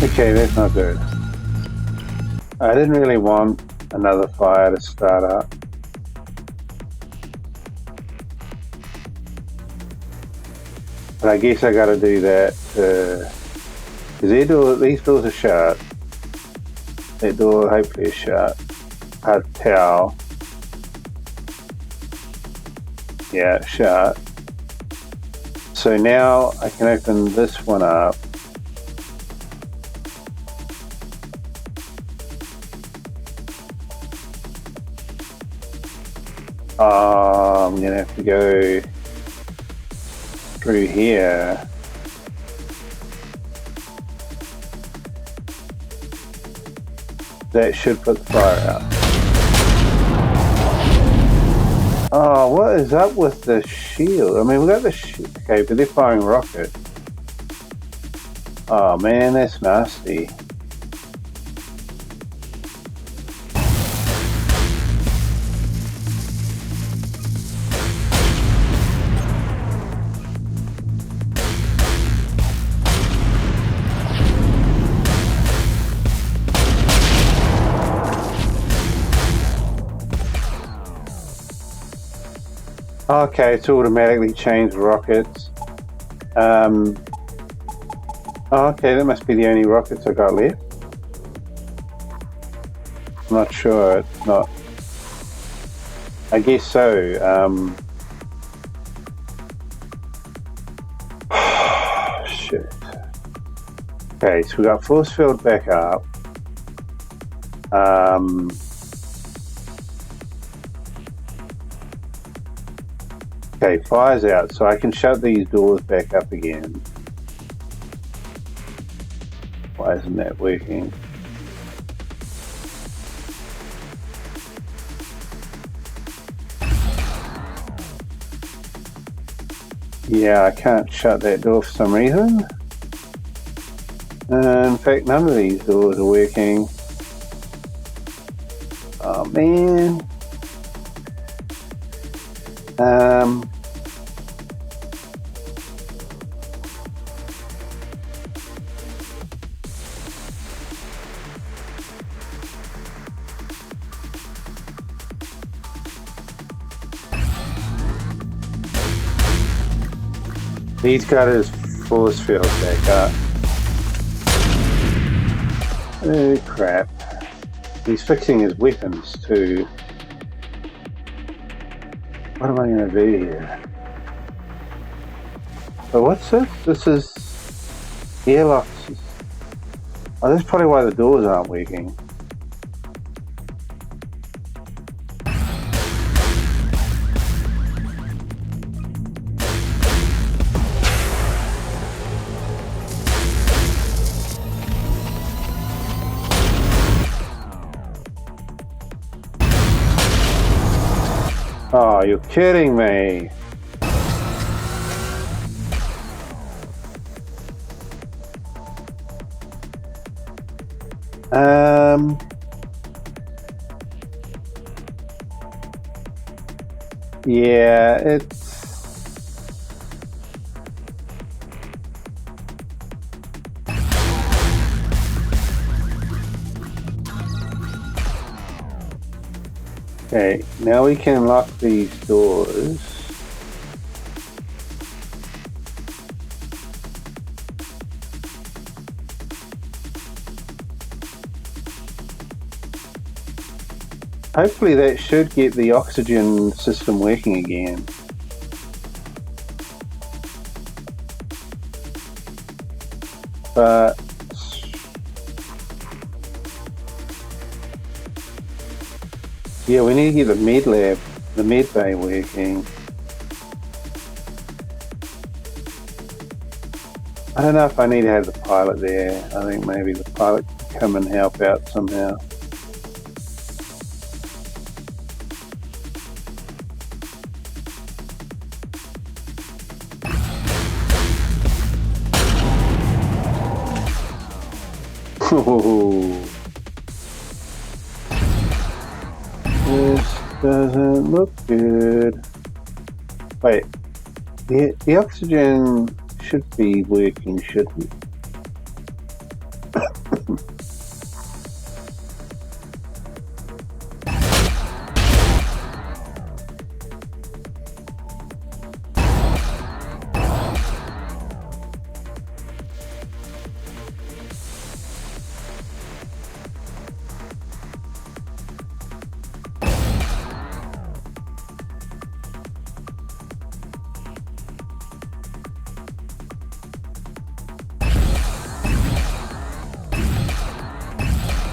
[SPEAKER 1] Okay, that's not good. I didn't really want another fire to start up. But I guess I gotta do that because these doors are shut. That door hopefully is shut. Hard to tell. Yeah, it's shut. So now I can open this one up. I'm gonna have to go through here. That should put the fire out. Oh, what is up with the shield? I mean, we got the okay, but they're firing rockets. Oh man, that's nasty. Okay, it's automatically changed rockets. Oh, okay, that must be the only rockets I got left. I'm not sure, it's not. I guess so. Shit. Okay, so we got force field back up. Okay, fire's out, so I can shut these doors back up again. Why isn't that working? Yeah, I can't shut that door for some reason. In fact, none of these doors are working. Oh man. He's got his force field back up. Oh crap. He's fixing his weapons too. What am I going to do here? So what's this? This is airlocks. Oh, that's probably why the doors aren't working. Oh, you're kidding me. Yeah, it's... Okay, now we can lock these doors. Hopefully that should get the oxygen system working again. But yeah, we need to get the med lab, the med bay working. I don't know if I need to have the pilot there. I think maybe the pilot can come and help out somehow. This doesn't look good. Wait, the oxygen should be working, shouldn't it?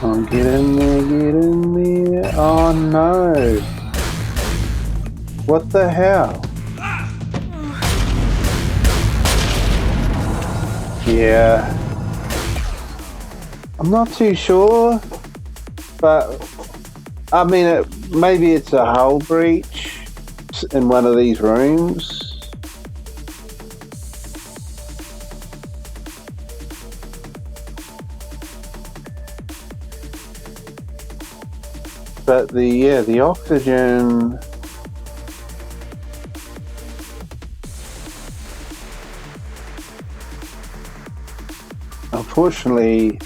[SPEAKER 1] Oh, get in there, get in there. Oh no. What the hell? Yeah. I'm not too sure, but I mean, maybe it's a hull breach in one of these rooms. But the oxygen, unfortunately,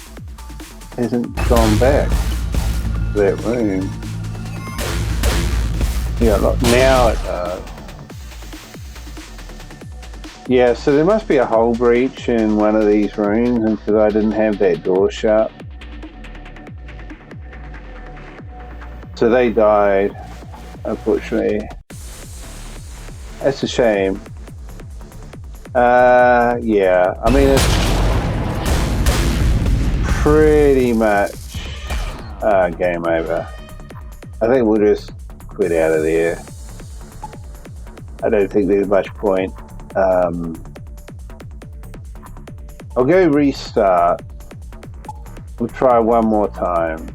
[SPEAKER 1] hasn't gone back to that room. Yeah, look, now it does. Yeah, so there must be a hull breach in one of these rooms, and because I didn't have that door shut. So they died, unfortunately. That's a shame. Yeah, I mean, it's pretty much game over. I think we'll just quit out of there. I don't think there's much point. I'll go restart. We'll try one more time.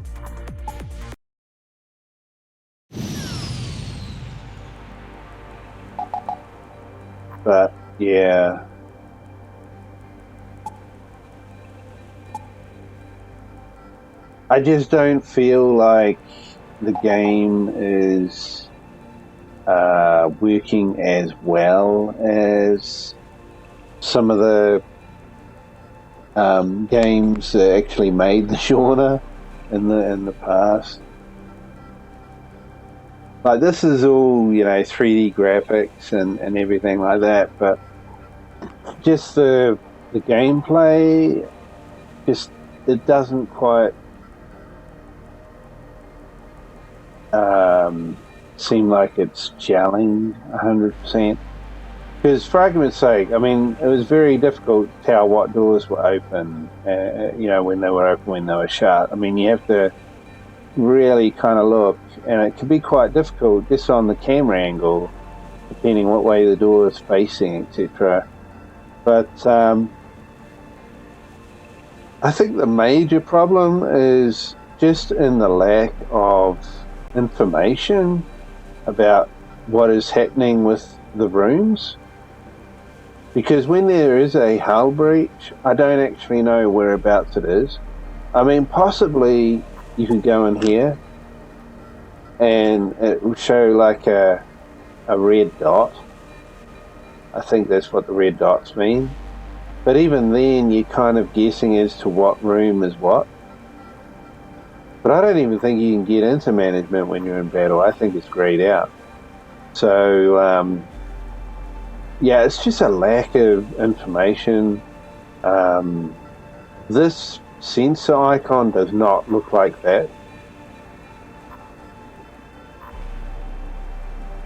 [SPEAKER 1] But yeah, I just don't feel like the game is working as well as some of the games that actually made the genre in the past. Like, this is all, 3D graphics and everything like that, but just the gameplay, just it doesn't quite seem like it's gelling 100%. Because for argument's sake, I mean, it was very difficult to tell what doors were open, when they were open, when they were shut. I mean, you have to really kind of look, and it can be quite difficult just on the camera angle, depending what way the door is facing, etc. But I think the major problem is just in the lack of information about what is happening with the rooms. Because when there is a hull breach, I don't actually know whereabouts it is. I mean, possibly you could go in here and it will show like a red dot. I think that's what the red dots mean. But even then, you're kind of guessing as to what room is what. But I don't even think you can get into management when you're in battle. I think it's grayed out. So, yeah, it's just a lack of information. This sensor icon does not look like that.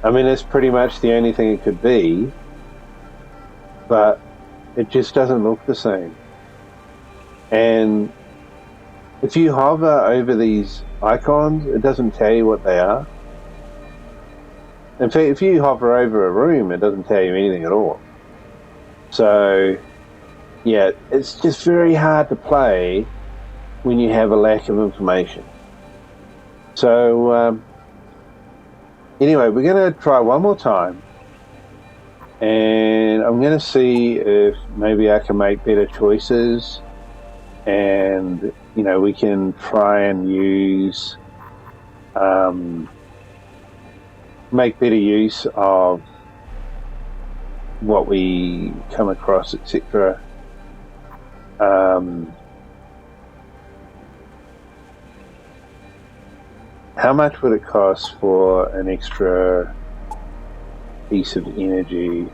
[SPEAKER 1] I mean, it's pretty much the only thing it could be, but it just doesn't look the same. And if you hover over these icons, it doesn't tell you what they are. In fact, if you hover over a room, it doesn't tell you anything at all. So, yeah, it's just very hard to play when you have a lack of information. So, anyway, we're going to try one more time. And I'm going to see if maybe I can make better choices. And, we can try and use... make better use of what we come across, etc. How much would it cost for an extra piece of energy?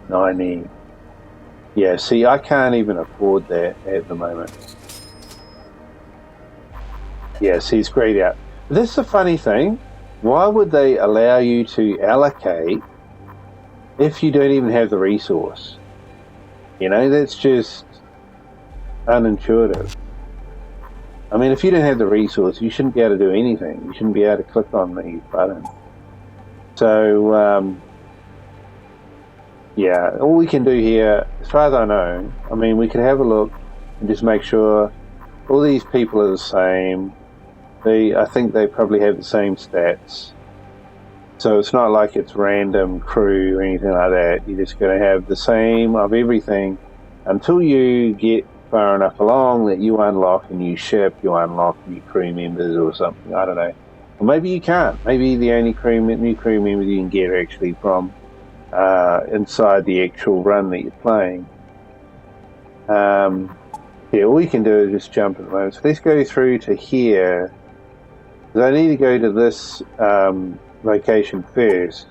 [SPEAKER 1] 90. Yeah, see, I can't even afford that at the moment. Yeah, see, it's grayed out. This is a funny thing. Why would they allow you to allocate if you don't even have the resource? That's just unintuitive. I mean, if you don't have the resource, you shouldn't be able to do anything. You shouldn't be able to click on these buttons. So, yeah, all we can do here, as far as I know, I mean, we can have a look and just make sure all these people are the same. I think they probably have the same stats. So it's not like it's random crew or anything like that. You're just going to have the same of everything until you get far enough along that you unlock a new ship, you unlock new crew members or something. I don't know. Or maybe you can't. Maybe the only new crew members you can get are actually from inside the actual run that you're playing. Yeah, all we can do is just jump at the moment. So let's go through to here. I need to go to this location first.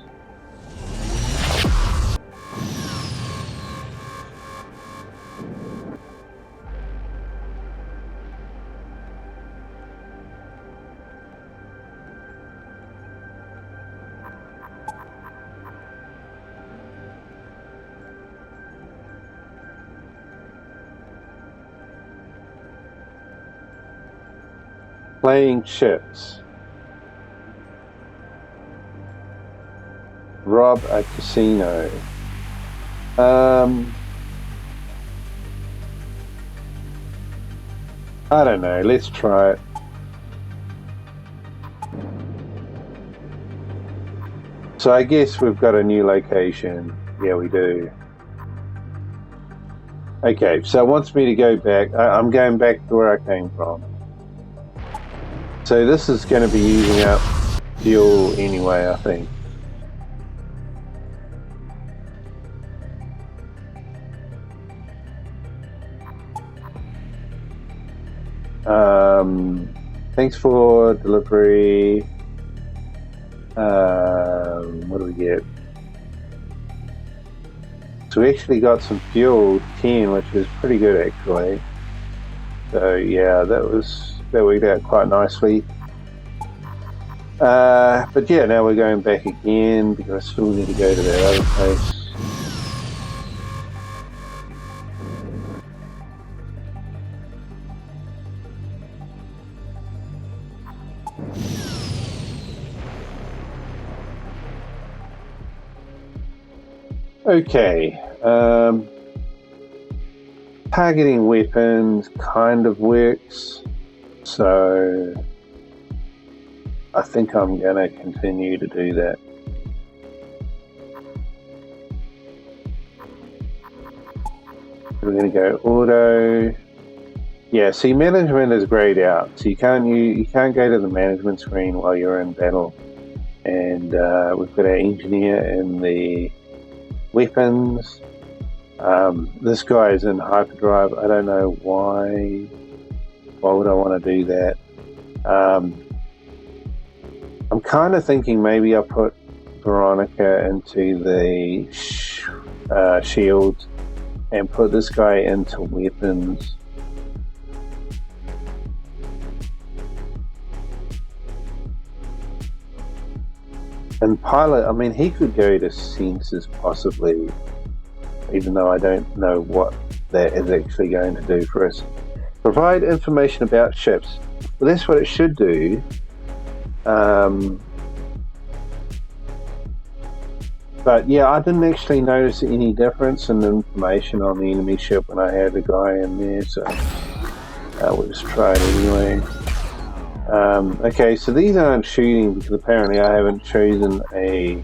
[SPEAKER 1] Playing chips. Rob a casino. I don't know. Let's try it. So I guess we've got a new location. Yeah, we do. Okay, so it wants me to go back. I'm going back to where I came from. So this is going to be using up fuel anyway, I think. Thanks for delivery. What do we get? So we actually got some fuel, 10, which is pretty good actually. So yeah, that worked out quite nicely. But yeah, now we're going back again because I still need to go to that other place. Okay, targeting weapons kind of works, so I think I'm going to continue to do that. We're going to go auto. Yeah, see, management is grayed out, so you can't go to the management screen while you're in battle. And we've got our engineer in the weapons. This guy is in hyperdrive. I don't know why. Why would I want to do that? I'm kind of thinking maybe I'll put Veronica into the shields and put this guy into weapons. And pilot, I mean, he could go to sensors possibly, even though I don't know what that is actually going to do for us. Provide information about ships. Well, that's what it should do. But yeah, I didn't actually notice any difference in the information on the enemy ship when I had a guy in there, so we'll just try it anyway. Okay, so these aren't shooting because apparently I haven't chosen a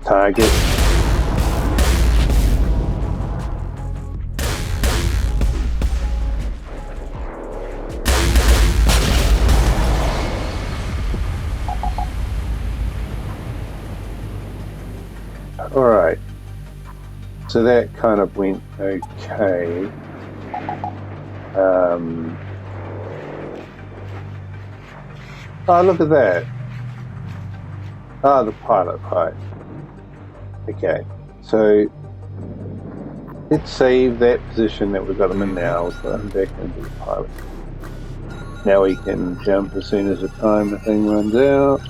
[SPEAKER 1] target. Alright, so that kind of went okay. Oh, look at that. Ah, the pilot pipe. Okay, so let's save that position that we've got them in now. We'll put them back into the pilot. Now we can jump as soon as the timer thing runs out.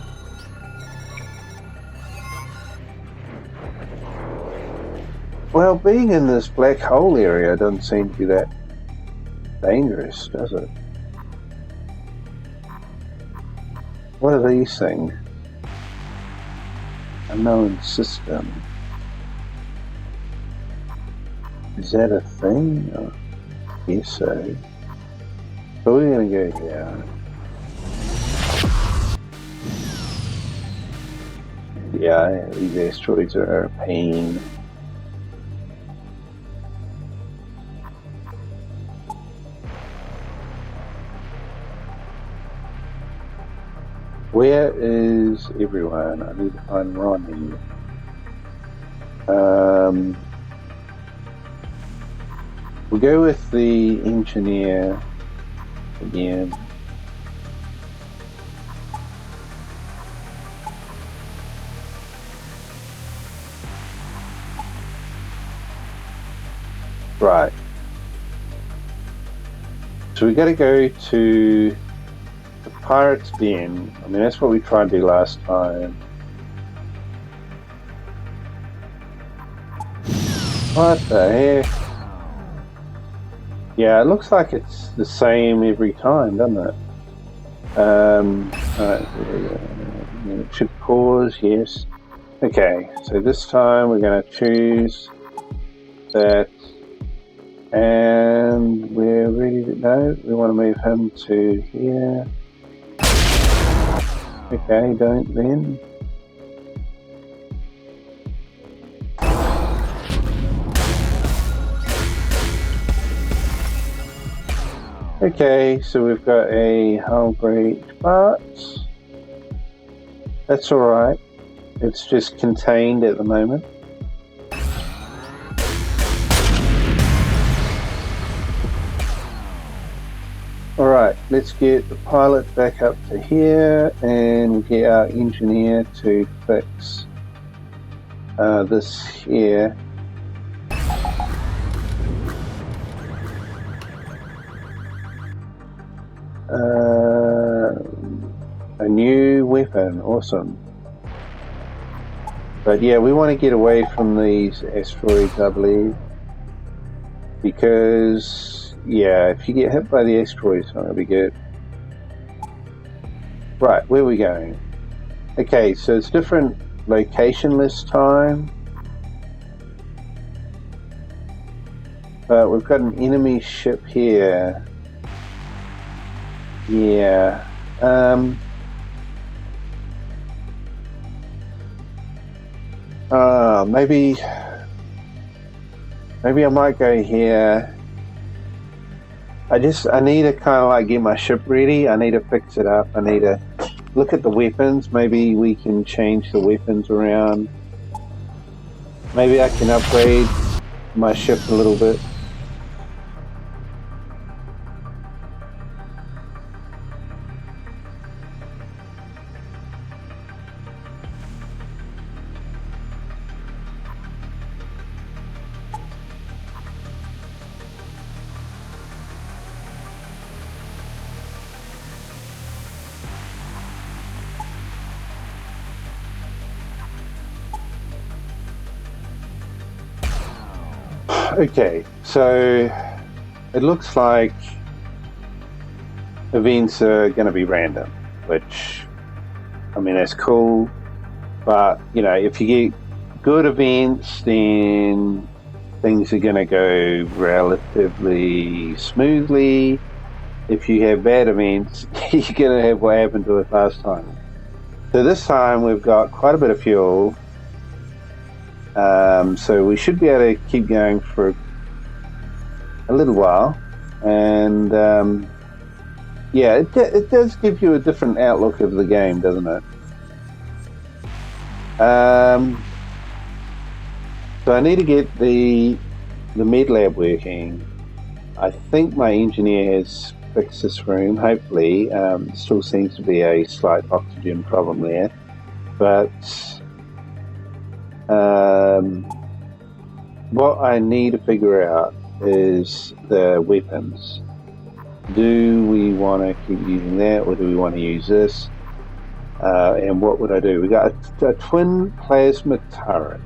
[SPEAKER 1] Well, being in this black hole area doesn't seem to be that dangerous, does it? What are these things? Unknown system. Is that a thing? Oh, I guess so. So we're going to go here. Yeah, these asteroids are a pain. Where is everyone? I need to find Ronnie. We'll go with the engineer again. Right. So we got to go to the Pirate's Den. I mean, that's what we tried to do last time. What the heck? Yeah, it looks like it's the same every time, doesn't it? It should pause, yes. Okay, so this time we're going to choose that, and we're ready to go. We want to move him to here. Okay, don't then. Okay, so we've got a hull breach, but that's alright. It's just contained at the moment. Alright, let's get the pilot back up to here and we'll get our engineer to fix this here. A new weapon, awesome. But yeah, we want to get away from these asteroids, I believe, because yeah, if you get hit by the asteroids, it's not going to be good. Right, where are we going? Okay, so it's different location this time, but we've got an enemy ship here. Yeah. Maybe I might go here. I need to kind of like get my ship ready. I need to fix it up. I need to look at the weapons. Maybe we can change the weapons around. Maybe I can upgrade my ship a little bit. Okay, so it looks like events are going to be random, which, I mean, that's cool, but, you know, if you get good events, then things are going to go relatively smoothly. If you have bad events, you're going to have what happened to us last time. So this time we've got quite a bit of fuel. So we should be able to keep going for a little while, and yeah, it does give you a different outlook of the game, doesn't it? So I need to get the med lab working. I think my engineer has fixed this room, hopefully. Still seems to be a slight oxygen problem there, but what I need to figure out is the weapons. Do we want to keep using that, or do we want to use this? And what would I do? We got a twin plasma turret,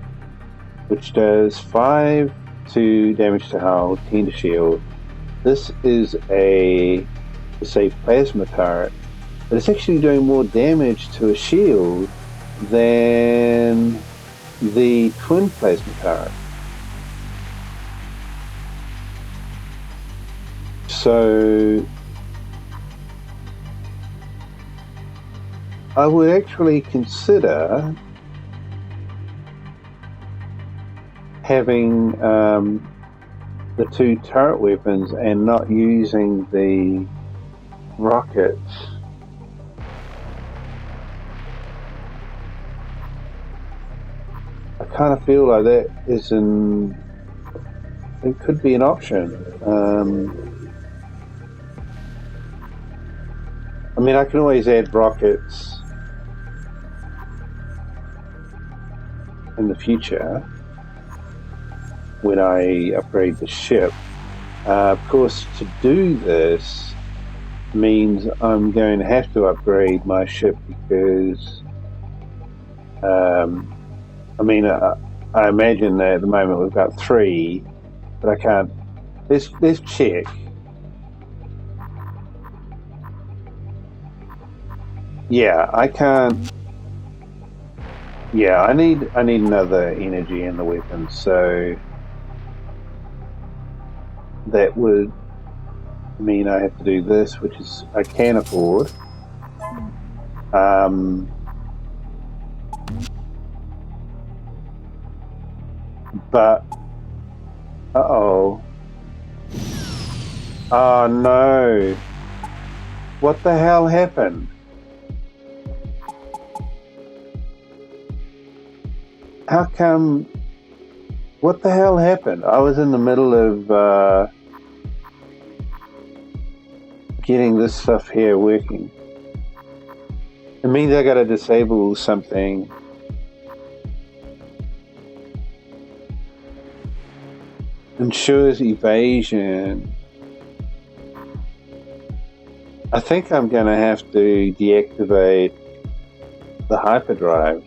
[SPEAKER 1] which does 5 to damage to hull, 10 to shield. This is a plasma turret, but it's actually doing more damage to a shield than the twin plasma turret. So I would actually consider having the 2 turret weapons and not using the rockets. I kind of feel like that it could be an option. I mean, I can always add rockets in the future when I upgrade the ship. Of course, to do this means I'm going to have to upgrade my ship because, I mean, I imagine that at the moment we've got 3, but I can't. Let's check. Yeah, I can't. Yeah, I need another energy in the weapon, so that would mean I have to do this, which is I can afford. But oh no! What the hell happened? How come? What the hell happened? I was in the middle of getting this stuff here working. It means I gotta disable something. ensures evasion. I think I'm going to have to deactivate the hyperdrive.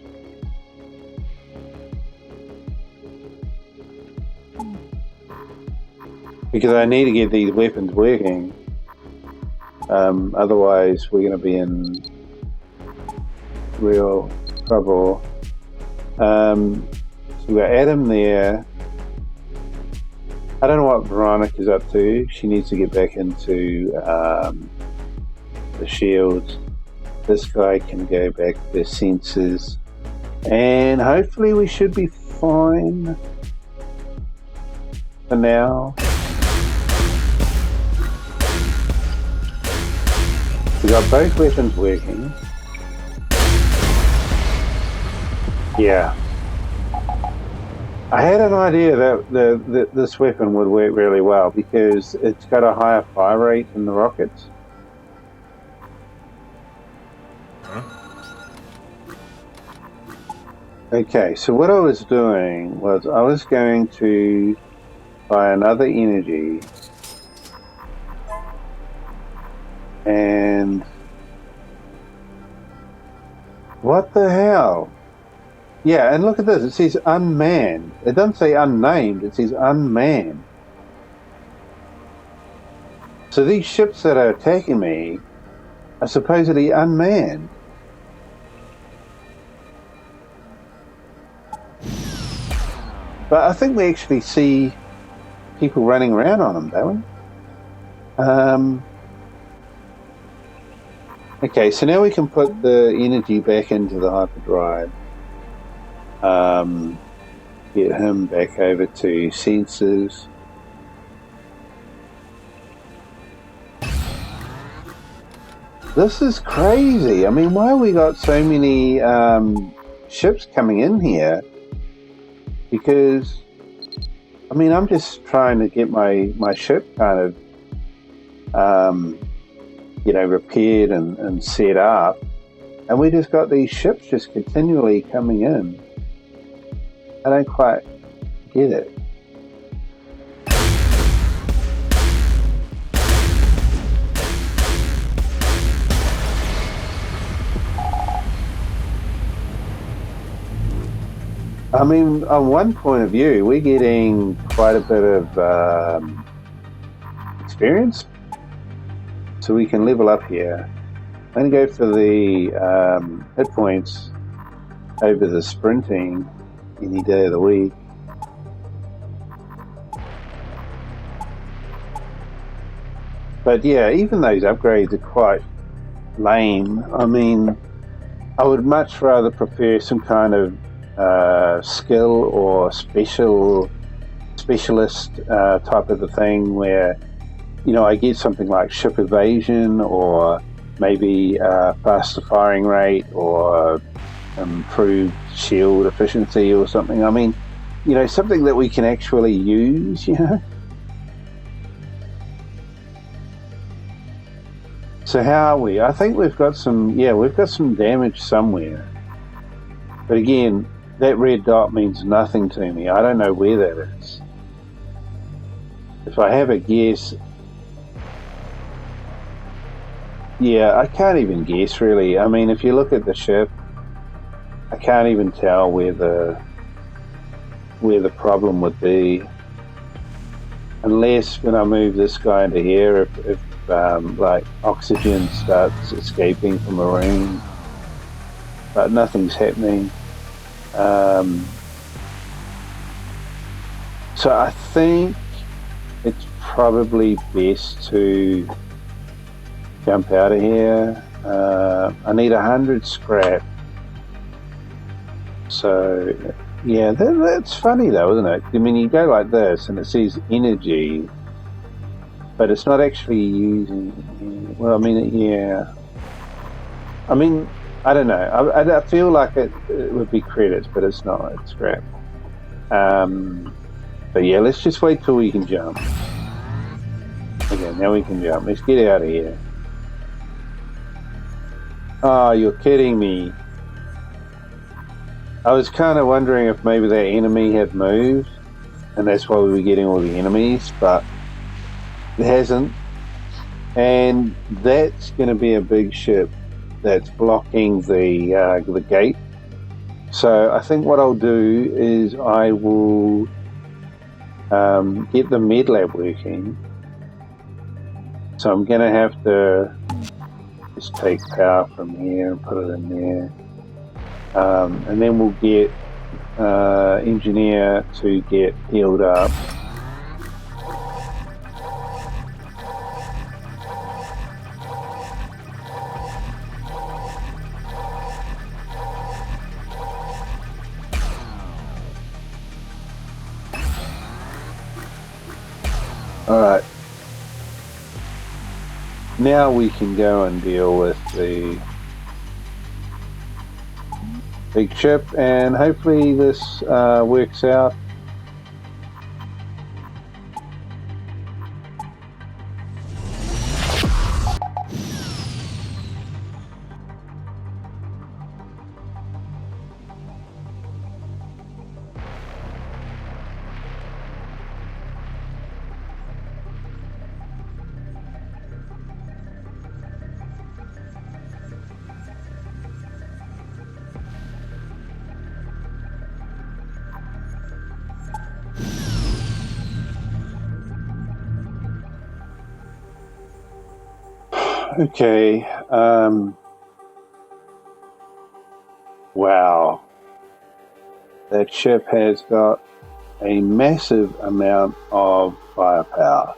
[SPEAKER 1] Because I need to get these weapons working. Otherwise, we're going to be in real trouble. So we've got Adam there. I don't know what Veronica's up to. She needs to get back into the shields. This guy can go back to the sensors. And hopefully we should be fine for now. We got both weapons working. Yeah. I had an idea that this weapon would work really well because it's got a higher fire rate than the rockets. Okay, so what I was doing was I was going to buy another energy and what the hell? Yeah, and look at this, it says unmanned. It doesn't say unnamed, it says unmanned. So these ships that are attacking me are supposedly unmanned. But I think we actually see people running around on them, don't we? Okay, so now we can put the energy back into the hyperdrive. Get him back over to sensors. This is crazy. I mean, why have we got so many ships coming in here? Because, I mean, I'm just trying to get my ship kind of, repaired and set up. And we just got these ships just continually coming in. I don't quite get it. I mean, on one point of view, we're getting quite a bit of experience, so we can level up here. I'm going to go for the hit points over the sprinting any day of the week. But yeah, even those upgrades are quite lame. I mean, I would much rather prefer some kind of skill or specialist type of a thing where, I get something like ship evasion or maybe faster firing rate or improved shield efficiency or something. I mean, something that we can actually use, So how are we? I think we've got some damage somewhere. But again, that red dot means nothing to me. I don't know where that is. If I have a guess, yeah, I can't even guess really. I mean, if you look at the ship, I can't even tell where the problem would be, unless when I move this guy into here, if like oxygen starts escaping from a room, but nothing's happening. So I think it's probably best to jump out of here. I need 100 scrap. So yeah, that's funny though, isn't it? I mean, you go like this and it says energy, but it's not actually using. Well, I mean, yeah. I mean, I don't know. I feel like it would be credits, but it's not. It's scrap. But yeah, let's just wait till we can jump. Okay, now we can jump. Let's get out of here. Oh, you're kidding me. I was kind of wondering if maybe that enemy had moved. and that's why we were getting all the enemies, but it hasn't. And that's going to be a big ship that's blocking the gate. So I think what I'll do is I will get the med lab working. So I'm going to have to just take power from here and put it in there. And then we'll get engineer to get healed up. Alright. Now we can go and deal with the big ship, and hopefully this works out. Okay, wow, that ship has got a massive amount of firepower.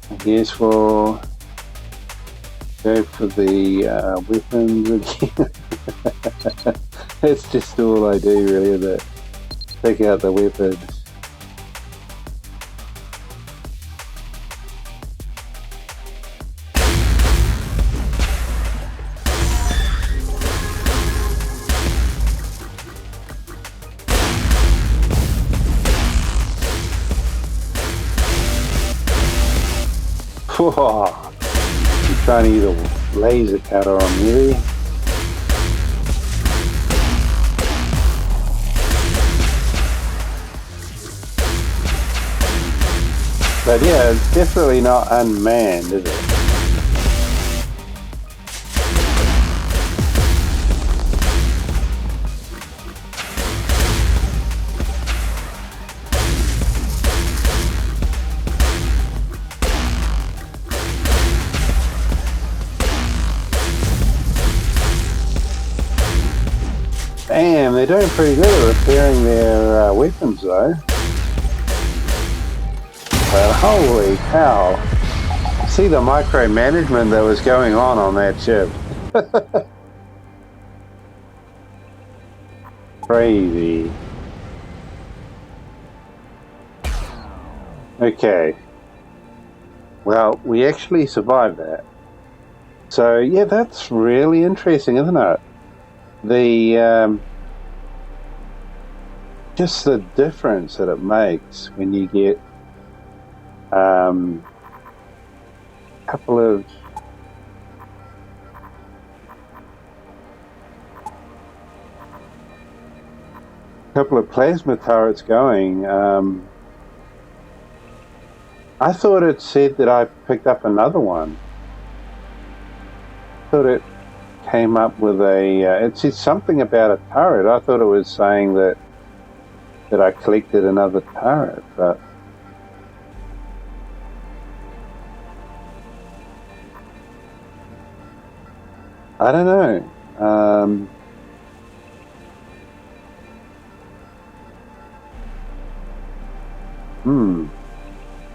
[SPEAKER 1] I guess we'll go for the weapons again. That's just all I do, really, is it? Pick out the weapons. Whoa. I'm trying to use a laser cutter on me. But yeah, it's definitely not unmanned, is it? Damn, they're doing pretty good at repairing their weapons though. Well, holy cow. See the micromanagement that was going on that ship. Crazy. Okay. Well, we actually survived that. So, yeah, that's really interesting, isn't it? The just the difference that it makes when you get couple of plasma turrets going. I thought it said that I picked up another one. I thought it came up with a it said something about a turret. I thought it was saying that I collected another turret, but I don't know.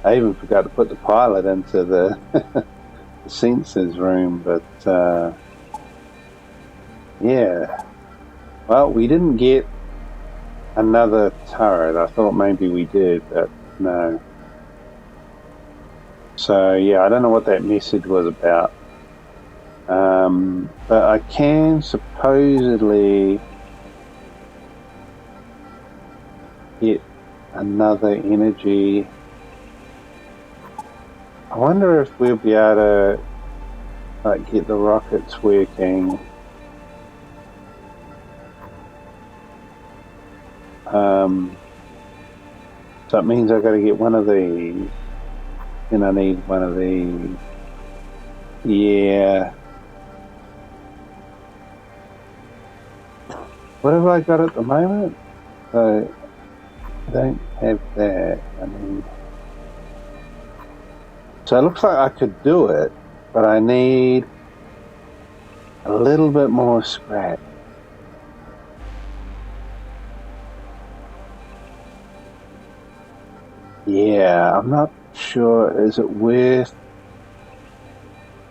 [SPEAKER 1] I even forgot to put the pilot into the, the sensors room, but yeah. Well, we didn't get another turret. I thought maybe we did, but no. So yeah, I don't know what that message was about. But I can supposedly get another energy. I wonder if we'll be able to like get the rockets working. So it means I've got to get one of these, and I need one of these. Yeah. What have I got at the moment? So I don't have that. I mean, so it looks like I could do it, but I need a little bit more scrap. Yeah, I'm not sure. Is it worth?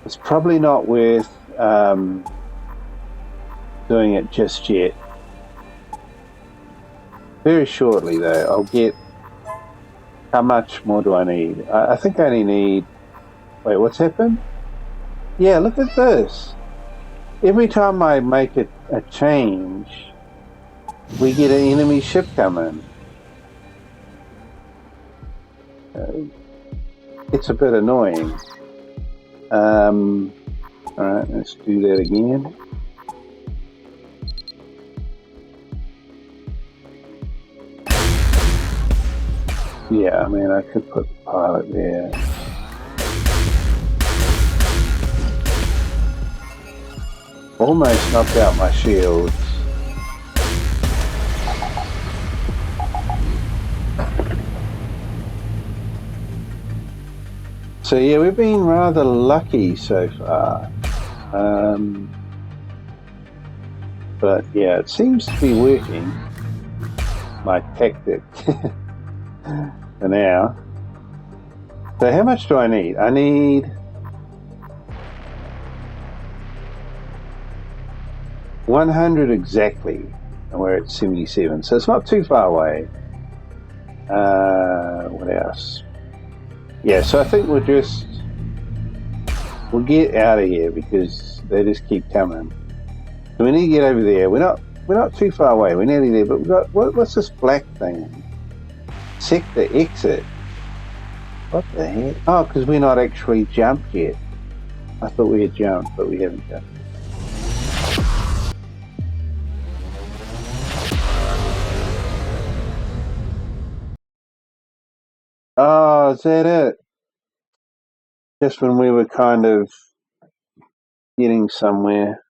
[SPEAKER 1] It's probably not worth doing it just yet. Very shortly, though, I'll get. How much more do I need? I think I only need. Wait, what's happened? Yeah, look at this. Every time I make a change, we get an enemy ship coming. It's a bit annoying. Alright, let's do that again. Yeah, I mean, I could put the pilot there. Almost knocked out my shields. So yeah, we've been rather lucky so far. But yeah, it seems to be working. My tactic for now. So how much do I need? I need 100 exactly, and we're at 77, so it's not too far away. What else? Yeah, so I think we'll get out of here because they just keep coming. So we need to get over there. We're not too far away. We're nearly there, but we've got what's this black thing? Sector exit. What the heck? Oh, because we're not actually jumped yet. I thought we had jumped, but we haven't jumped. Oh, is that it? Just when we were kind of getting somewhere.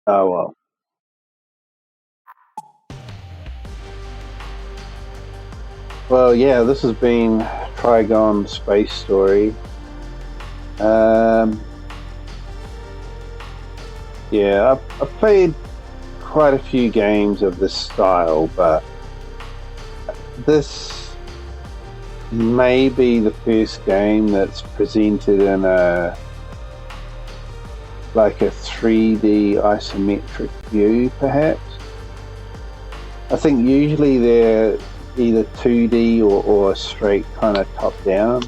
[SPEAKER 1] Oh well. Well, yeah, this has been Trigon Space Story. Yeah, I've played quite a few games of this style, but this may be the first game that's presented in a 3D isometric view, perhaps. I think usually they're either 2D or a straight kind of top down.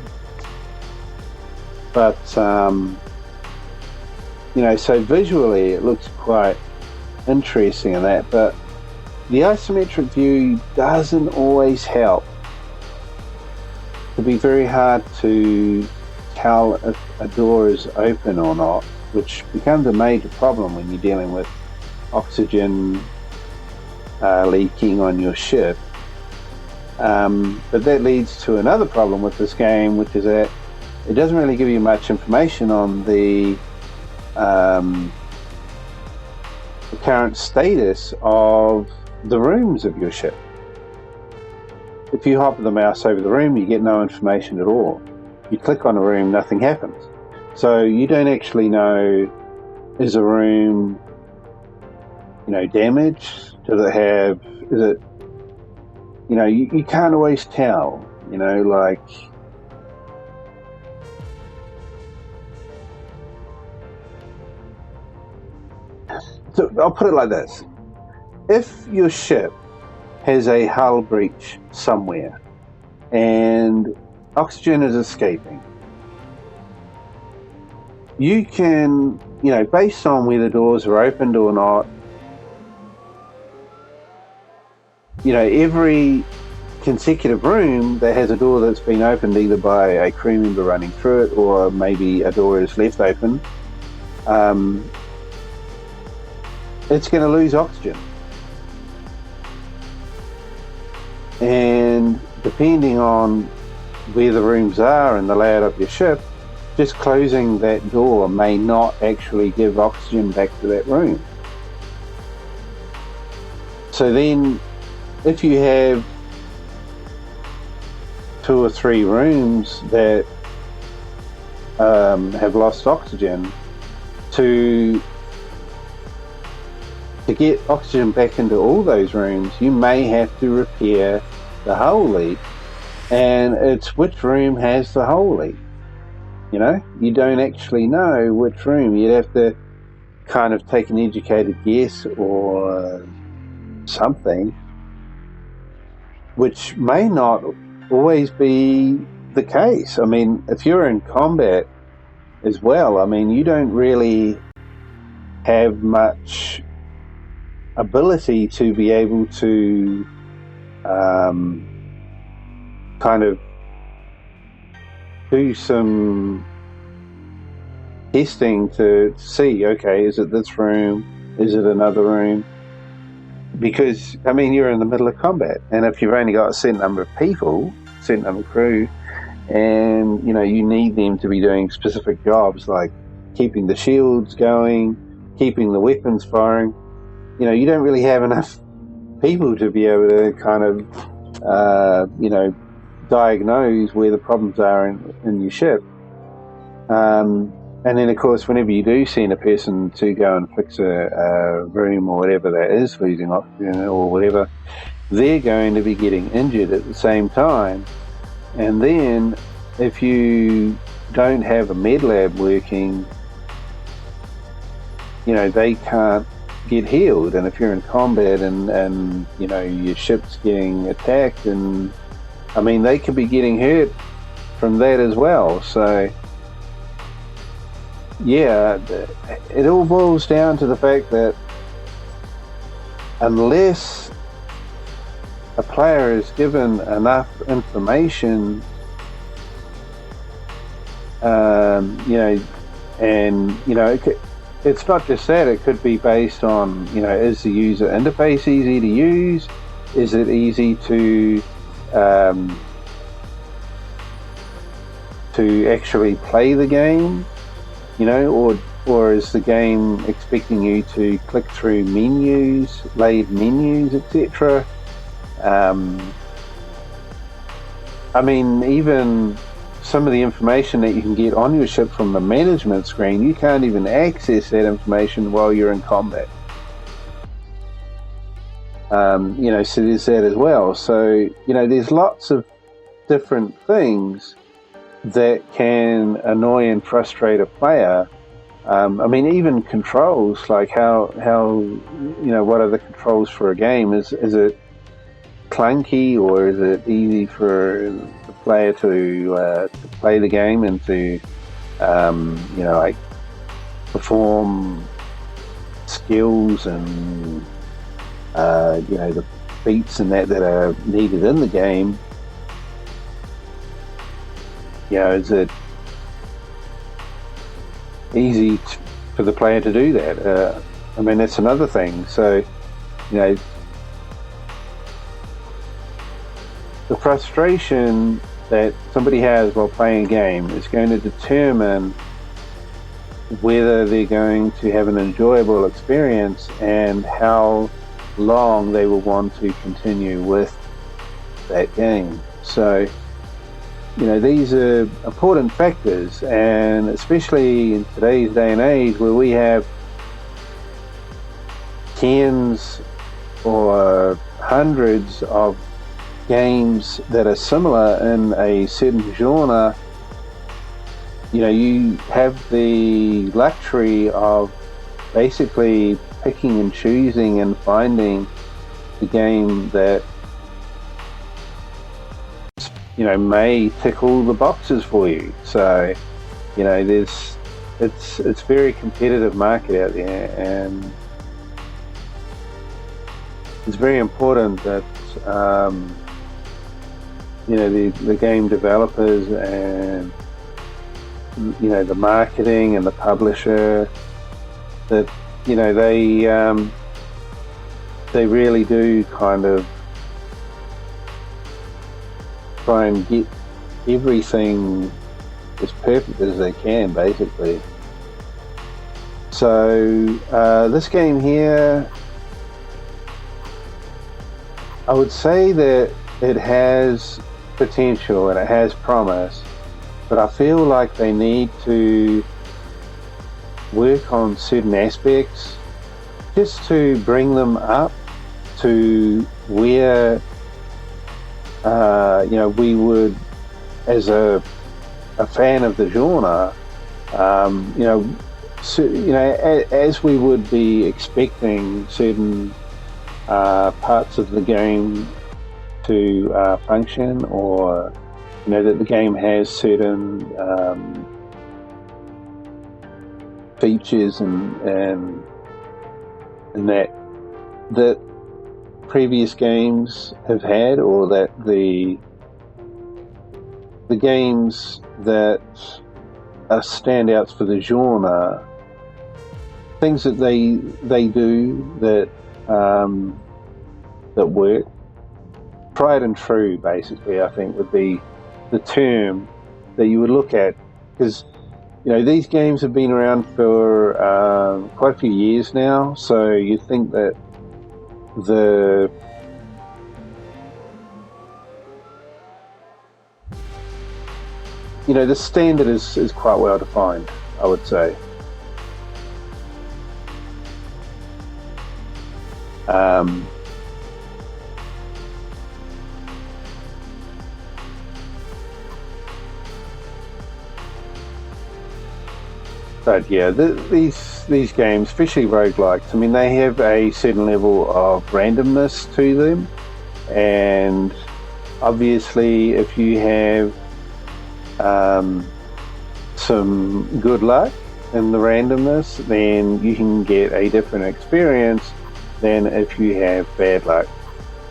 [SPEAKER 1] But so visually it looks quite interesting in that, but the isometric view doesn't always help. It can be very hard to tell if a door is open or not, which becomes a major problem when you're dealing with oxygen leaking on your ship. But that leads to another problem with this game, which is that it doesn't really give you much information on the current status of the rooms of your ship. If you hover the mouse over the room, you get no information at all. You click on a room, nothing happens. So you don't actually know, is a room, damaged? Does it have, is it, you can't always tell, So I'll put it like this. If your ship has a hull breach somewhere and oxygen is escaping, you can, based on whether doors are opened or not, every consecutive room that has a door that's been opened either by a crew member running through it or maybe a door is left open, it's going to lose oxygen. And depending on where the rooms are and the layout of your ship, just closing that door may not actually give oxygen back to that room. So then, if you have 2 or 3 rooms that have lost oxygen, to get oxygen back into all those rooms, you may have to repair the hull leak, and it's which room has the hull leak. You don't actually know which room. You'd have to kind of take an educated guess or something, which may not always be the case. I mean, if you're in combat as well, I mean, you don't really have much ability to be able to kind of do some testing to see, okay, is it this room? Is it another room? Because, I mean, you're in the middle of combat, and if you've only got a certain number of people, a certain number of crew, and, you need them to be doing specific jobs like keeping the shields going, keeping the weapons firing, you don't really have enough people to be able to kind of, diagnose where the problems are in your ship. And then, of course, whenever you do send a person to go and fix a room or whatever that is losing oxygen or whatever, they're going to be getting injured at the same time. And then, if you don't have a med lab working, they can't get healed. And if you're in combat and your ship's getting attacked, and I mean, they could be getting hurt from that as well. So yeah, it all boils down to the fact that unless a player is given enough information, it's not just that. It could be based on, is the user interface easy to use? Is it easy to actually play the game? Or is the game expecting you to click through menus, laid menus, etc.? I mean, even some of the information that you can get on your ship from the management screen, you can't even access that information while you're in combat. So there's that as well. So, there's lots of different things that can annoy and frustrate a player. I mean, even controls, like how what are the controls for a game? Is it clunky, or is it easy for the player to play the game and to like perform skills and the feats and that are needed in the game? Is it easy for the player to do that? I mean, that's another thing. So, the frustration that somebody has while playing a game is going to determine whether they're going to have an enjoyable experience and how long they will want to continue with that game. So, these are important factors, and especially in today's day and age where we have tens or hundreds of games that are similar in a certain genre, you have the luxury of basically picking and choosing and finding the game that may tick all the boxes for you. So it's very competitive market out there, and it's very important that the game developers and the marketing and the publisher, that they really do kind of try and get everything as perfect as they can, basically. So this game here, I would say that it has potential and it has promise, but I feel like they need to work on certain aspects just to bring them up to where we would, as a fan of the genre, as we would be expecting certain parts of the game to function, or that the game has certain features and that previous games have had, or that the games that are standouts for the genre, things that they do that work. Tried and true, basically, I think would be the term that you would look at, because these games have been around for quite a few years now, so you think that the standard is quite well defined, I would say. But yeah, these games, especially roguelikes, I mean, they have a certain level of randomness to them, and obviously if you have some good luck in the randomness, then you can get a different experience than if you have bad luck.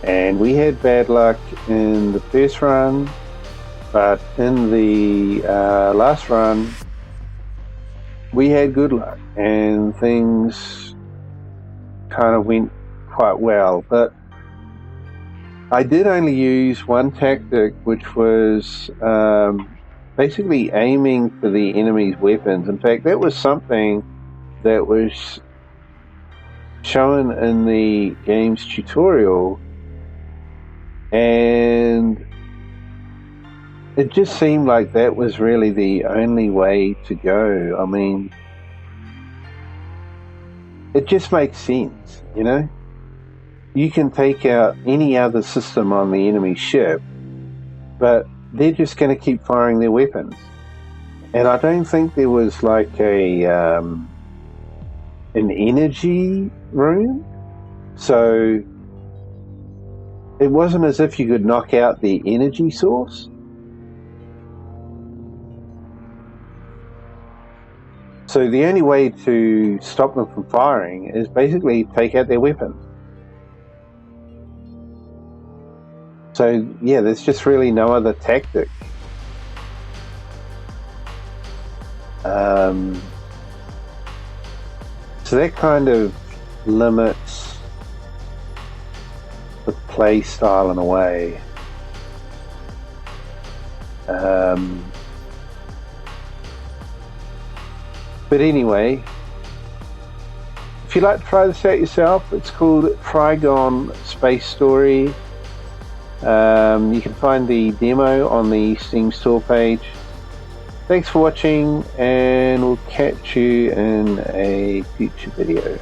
[SPEAKER 1] And we had bad luck in the first run, but in the last run we had good luck and things kind of went quite well. But I did only use one tactic, which was basically aiming for the enemy's weapons. In fact, that was something that was shown in the game's tutorial, and it just seemed like that was really the only way to go. I mean, it just makes sense, You can take out any other system on the enemy ship, but they're just going to keep firing their weapons. And I don't think there was like an energy room, so it wasn't as if you could knock out the energy source. So the only way to stop them from firing is basically take out their weapons. So yeah, there's just really no other tactic. So that kind of limits the play style in a way. But anyway, if you'd like to try this out yourself, it's called Trigon Space Story. You can find the demo on the Steam store page. Thanks for watching, and we'll catch you in a future video.